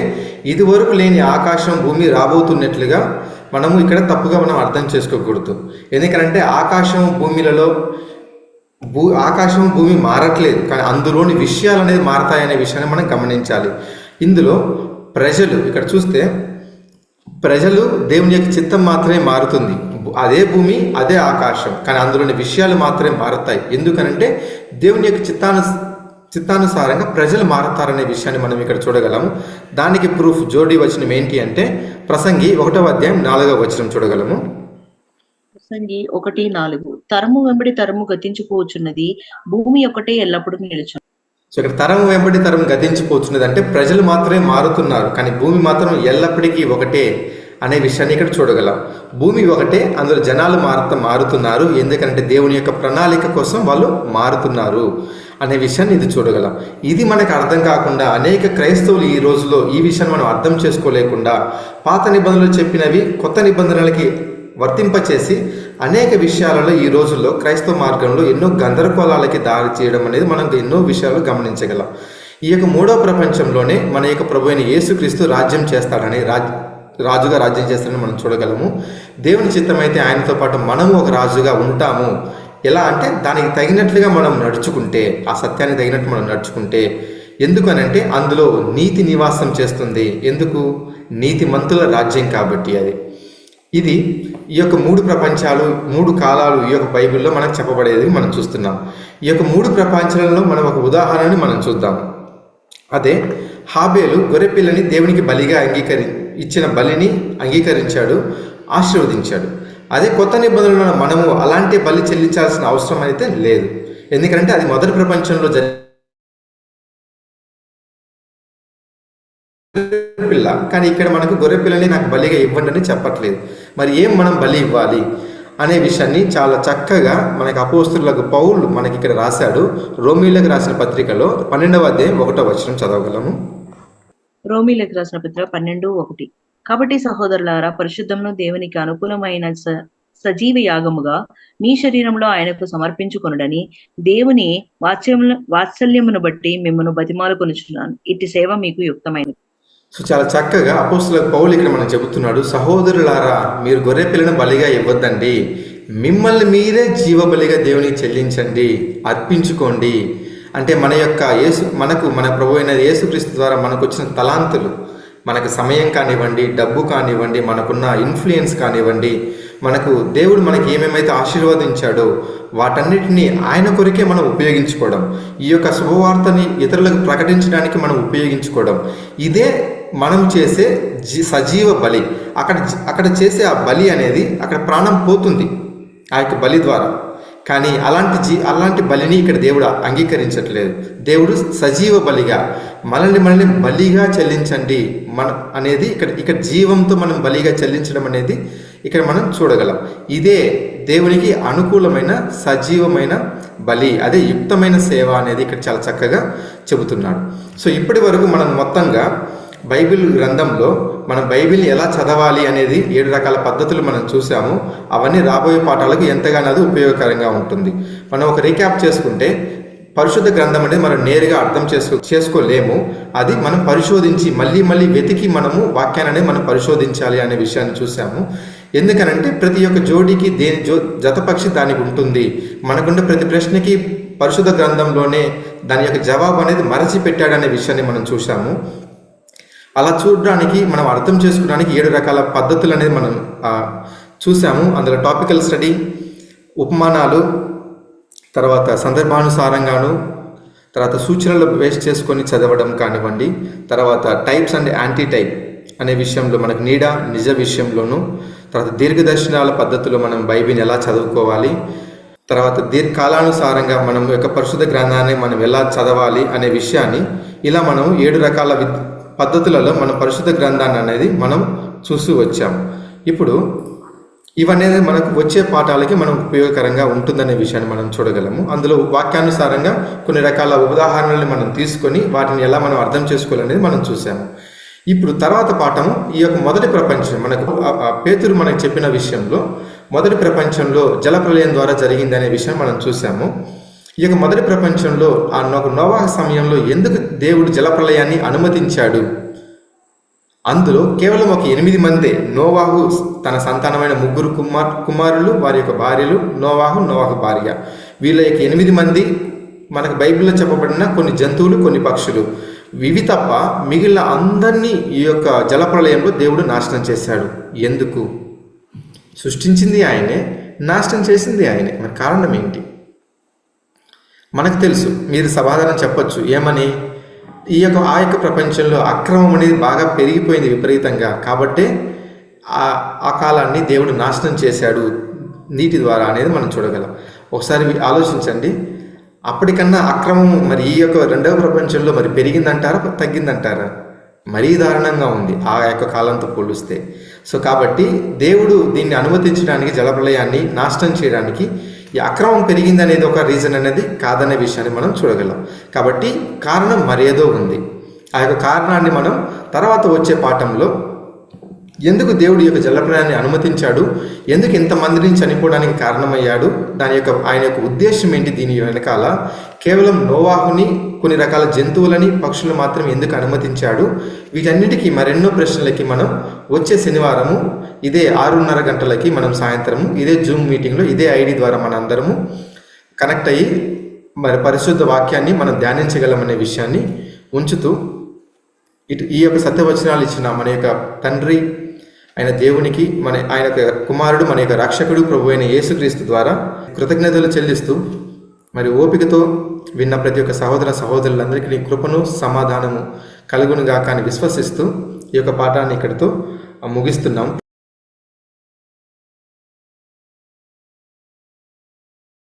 S1: ఇదివరకు లేని ఆకాశం భూమి రాబోతున్నట్లుగా మనము ఇక్కడ తప్పుగా మనం అర్థం చేసుకోకూడదు. ఎందుకంటే ఆకాశం భూమి మారట్లేదు, కానీ అందులోని విషయాలు అనేది మారతాయనే విషయాన్ని మనం గమనించాలి. ఇందులో ఇక్కడ చూస్తే ప్రజలు దేవుని యొక్క చిత్తం మాత్రమే మారుతుంది. అదే భూమి, అదే ఆకాశం, కానీ అందులోని విషయాలు మాత్రమే మారుతాయి. ఎందుకనంటే దేవుని యొక్క చిత్తానుసారంగా ప్రజలు మారుతారనే విషయాన్ని మనం ఇక్కడ చూడగలము. దానికి ప్రూఫ్ జోడి వచనం ఏంటి అంటే ప్రసంగి 1వ అధ్యాయం 4వ వచనం చూడగలము.
S2: ప్రసంగి 1:4 తరము వెంబడి తరము గతించిపోవచ్చున్నది, భూమి ఒక్కటే ఎల్లప్పుడూ నిలుచును.
S1: సో ఇక్కడ తరం వెంబడి తరం గతించిపోతున్నది అంటే ప్రజలు మాత్రమే మారుతున్నారు, కానీ భూమి మాత్రం ఎల్లప్పటికీ ఒకటే అనే విషయాన్ని ఇక్కడ చూడగలం. భూమి ఒకటే, అందులో జనాలు మారుతున్నారు. ఎందుకంటే దేవుని యొక్క ప్రణాళిక కోసం వాళ్ళు మారుతున్నారు అనే విషయాన్ని ఇది చూడగలం. ఇది మనకు అర్థం కాకుండా అనేక క్రైస్తవులు ఈ రోజులో ఈ విషయాన్ని మనం అర్థం చేసుకోలేకుండా పాత నిబంధనలు చెప్పినవి కొత్త నిబంధనలకి వర్తింపచేసి అనేక విషయాలలో ఈ రోజుల్లో క్రైస్తవ మార్గంలో ఎన్నో గందరగోళాలకి దారి చేయడం అనేది మనం ఎన్నో విషయాలు గమనించగలం. ఈ యొక్క మూడవ ప్రపంచంలోనే మన యొక్క ప్రభు అయిన యేసుక్రీస్తు రాజ్యం చేస్తాడని, రాజుగా రాజ్యం చేస్తాడని మనం చూడగలము. దేవుని చిత్తమైతే ఆయనతో పాటు మనము ఒక రాజుగా ఉంటాము. ఎలా అంటే దానికి తగినట్లుగా మనం నడుచుకుంటే, ఆ సత్యానికి తగినట్టు మనం నడుచుకుంటే. ఎందుకనంటే అందులో నీతి నివాసం చేస్తుంది. ఎందుకు? నీతిమంతుల రాజ్యం కాబట్టి. ఇది ఈ యొక్క 3 ప్రపంచాలు, 3 కాలాలు ఈ యొక్క బైబిల్లో మనకు చెప్పబడేది మనం చూస్తున్నాం. ఈ యొక్క 3 ప్రపంచాలలో మనం ఒక ఉదాహరణని మనం చూద్దాం. అదే హాబేలు గొర్రెపిల్లని దేవునికి బలిగా ఇచ్చిన బలిని అంగీకరించాడు, ఆశీర్వదించాడు. అదే కొత్త నిబంధనలను మనము అలాంటి బలి చెల్లించాల్సిన అవసరం అయితే లేదు. ఎందుకంటే అది మొదటి ప్రపంచంలో పిల్ల, కానీ ఇక్కడ మనకు గొర్రెపిల్లని నాకు బలిగా ఇవ్వండి అని చెప్పట్లేదు. మరి మనం బలి ఇవ్వాలి అనే విషయాన్ని చాలా చక్కగా మనకు అపోస్తలులకు పౌలు మనకి ఇక్కడ రాశాడు. రోమీలకు రాసిన పత్రికలో 12వ అధ్యాయం 1వ వచనం చదవగలము.
S2: రోమీలకు రాసిన పత్రిక 12:1 కాబట్టి సహోదరులారా, పరిశుద్ధమును దేవునికి అనుకూలమైన సజీవ యాగముగా మీ శరీరంలో ఆయనకు సమర్పించుకొనుడని దేవుని వాత్సల్యమును బట్టి మిమ్మల్ని బతిమాలుకొనుచున్నాను. ఇట్టి సేవ మీకు యుక్తమైనది.
S1: సో చాలా చక్కగా అపోస్తలులకు పౌలు ఇక్కడ మనం చెబుతున్నాడు, సహోదరులారా మీరు గొర్రెపిల్లను బలిగా ఇవ్వద్దండి, మిమ్మల్ని మీరే జీవబలిగా దేవునికి చెల్లించండి, అర్పించుకోండి. అంటే మన ప్రభు అయిన యేసుక్రీస్తు ద్వారా మనకు వచ్చిన తలాంతులు, మనకు సమయం కానివ్వండి, డబ్బు కానివ్వండి, మనకున్న ఇన్ఫ్లుయెన్స్ కానివ్వండి, దేవుడు మనకి ఏమేమైతే ఆశీర్వదించాడో వాటన్నిటినీ ఆయన కొరికే మనం ఉపయోగించుకోవడం, ఈ యొక్క శుభవార్తని ఇతరులకు ప్రకటించడానికి మనం ఉపయోగించుకోవడం, ఇదే మనం చేసే సజీవ బలి. అక్కడ చేసే ఆ బలి అనేది అక్కడ ప్రాణం పోతుంది ఆ యొక్క బలి ద్వారా. కానీ అలాంటి బలిని ఇక్కడ దేవుడు అంగీకరించట్లేదు. దేవుడు సజీవ బలిగా మనల్ని బలిగా చెల్లించండి అనేది ఇక్కడ జీవంతో మనం బలిగా చెల్లించడం అనేది ఇక్కడ మనం చూడగలం. ఇదే దేవునికి అనుకూలమైన సజీవమైన బలి, అదే యుక్తమైన సేవ అనేది ఇక్కడ చాలా చక్కగా చెబుతున్నాడు. సో ఇప్పటి వరకు మనం మొత్తంగా బైబిల్ గ్రంథంలో మనం బైబిల్ని ఎలా చదవాలి అనేది 7 రకాల పద్ధతులు మనం చూసాము. అవన్నీ రాబోయే పాఠాలకు ఎంతగానో అది ఉపయోగకరంగా ఉంటుంది. మనం ఒక రీక్యాప్ చేసుకుంటే, పరిశుద్ధ గ్రంథం అనేది మనం నేరుగా అర్థం చేసుకోలేము. అది మనం పరిశోధించి మళ్ళీ వెతికి మనము వాక్యాన్ని అనేది మనం పరిశోధించాలి అనే విషయాన్ని చూసాము. ఎందుకనంటే ప్రతి ఒక్క జోడీకి జతపక్షి దానికి ఉంటుంది. మనకుండే ప్రతి ప్రశ్నకి పరిశుద్ధ గ్రంథంలోనే దాని యొక్క జవాబు అనేది మరచి పెట్టాడనే విషయాన్ని మనం చూసాము. అలా చూడడానికి, మనం అర్థం చేసుకోవడానికి 7 రకాల పద్ధతులు అనేది మనం చూసాము. అందులో టాపికల్ స్టడీ, ఉపమానాలు, తర్వాత సందర్భానుసారంగాను, తర్వాత సూచనలు బేస్ చేసుకొని చదవడం కానివ్వండి, తర్వాత టైప్స్ అండ్ యాంటీ టైప్ అనే విషయంలో మనకు నీడ నిజ విషయంలోను, తర్వాత దీర్ఘదర్శనాల పద్ధతిలో మనం బైబిల్ని ఎలా చదువుకోవాలి, తర్వాత దీర్ఘకాలానుసారంగా మనం యొక్క పరిశుద్ధ గ్రంథాన్ని మనం ఎలా చదవాలి అనే విషయాన్ని, ఇలా మనం 7 రకాల పద్ధతులలో మన పరిశుద్ధ గ్రంథాన్ని అనేది మనం చూస్తూ వచ్చాము. ఇప్పుడు ఇవనేది మనకు వచ్చే పాఠాలకి మనం ఉపయోగకరంగా ఉంటుందనే విషయాన్ని మనం చూడగలము. అందులో వాక్యానుసారంగా కొన్ని రకాల ఉదాహరణలు మనం తీసుకొని వాటిని ఎలా మనం అర్థం చేసుకోవాలనేది మనం చూసాము. ఇప్పుడు తర్వాత పాఠము ఈ యొక్క మొదటి ప్రపంచం, మనకు పేతురు మనకు చెప్పిన విషయంలో మొదటి ప్రపంచంలో జలప్రలయం ద్వారా జరిగిందనే విషయం మనం చూసాము. ఈ యొక్క మొదటి ప్రపంచంలో ఆ నోవాహు సమయంలో ఎందుకు దేవుడు జలప్రలయాన్ని అనుమతించాడు? అందులో కేవలం ఒక 8 మందే, నోవాహు తన సంతానమైన 3 కుమారులు, వారి యొక్క భార్యలు, నోవాహు భార్య, వీళ్ళ యొక్క 8 మంది మనకు బైబిల్లో చెప్పబడిన కొన్ని జంతువులు, కొన్ని పక్షులు, ఇవి తప్ప మిగిలిన అందరినీ ఈ యొక్క జలప్రలయంలో దేవుడు నాశనం చేశాడు. ఎందుకు? సృష్టించింది ఆయనే, నాశనం చేసింది ఆయనే. మరి కారణం ఏంటి? మనకు తెలుసు. మీరు సమాధానం చెప్పొచ్చు, ఏమని? ఆ యొక్క ప్రపంచంలో అక్రమం అనేది బాగా పెరిగిపోయింది విపరీతంగా, కాబట్టే ఆ కాలాన్ని దేవుడు నాశనం చేశాడు నీటి ద్వారా అనేది మనం చూడగలం. ఒకసారి ఆలోచించండి, అప్పటికన్నా అక్రమం మరి ఈ యొక్క రెండవ ప్రపంచంలో మరి పెరిగిందంటారా, తగ్గిందంటారా? మరీ దారుణంగా ఉంది ఆ యొక్క కాలంతో పోలిస్తే. సో కాబట్టి దేవుడు దీన్ని అనుమతించడానికి, జలప్రలయాన్ని నాశనం చేయడానికి, ఈ అక్రమం పెరిగింది అనేది ఒక రీజన్ అనేది కాదనే విషయాన్ని మనం చూడగలం. కాబట్టి కారణం మరేదో ఉంది. ఆ యొక్క కారణాన్ని మనం తర్వాత వచ్చే పాఠంలో, ఎందుకు దేవుడు ఈ యొక్క జలప్రలయాన్ని అనుమతించాడు, ఎందుకు ఇంతమందిని చనిపోవడానికి కారణమయ్యాడు, ఆయన యొక్క ఉద్దేశం ఏంటి, దీని వెనకాల కేవలం నోవాహుని, కొన్ని రకాల జంతువులని, పక్షులు మాత్రం ఎందుకు అనుమతించాడు, వీటన్నిటికీ మరెన్నో ప్రశ్నలకి మనం వచ్చే శనివారము ఇదే 6:30 గంటలకి మనం సాయంత్రము ఇదే జూమ్ మీటింగ్లో ఇదే ఐడి ద్వారా మన అందరము కనెక్ట్ అయ్యి మరి పరిశుద్ధ వాక్యాన్ని మనం ధ్యానించగలమనే విషయాన్ని ఉంచుతూ, ఈ యొక్క సత్యవచనాలు ఇచ్చిన మన యొక్క తండ్రి ఆయన దేవునికి, ఆయన యొక్క కుమారుడు, మన యొక్క రక్షకుడు ప్రభు అయిన యేసుక్రీస్తు ద్వారా కృతజ్ఞతలు చెల్లిస్తూ, మరి ఓపికతో విన్న ప్రతి ఒక్క సహోదరులందరికీ కృపను, సమాధానము కలుగునుగాక అని విశ్వసిస్తూ ఈ యొక్క పాఠాన్ని ఇక్కడితో ముగిస్తున్నాం.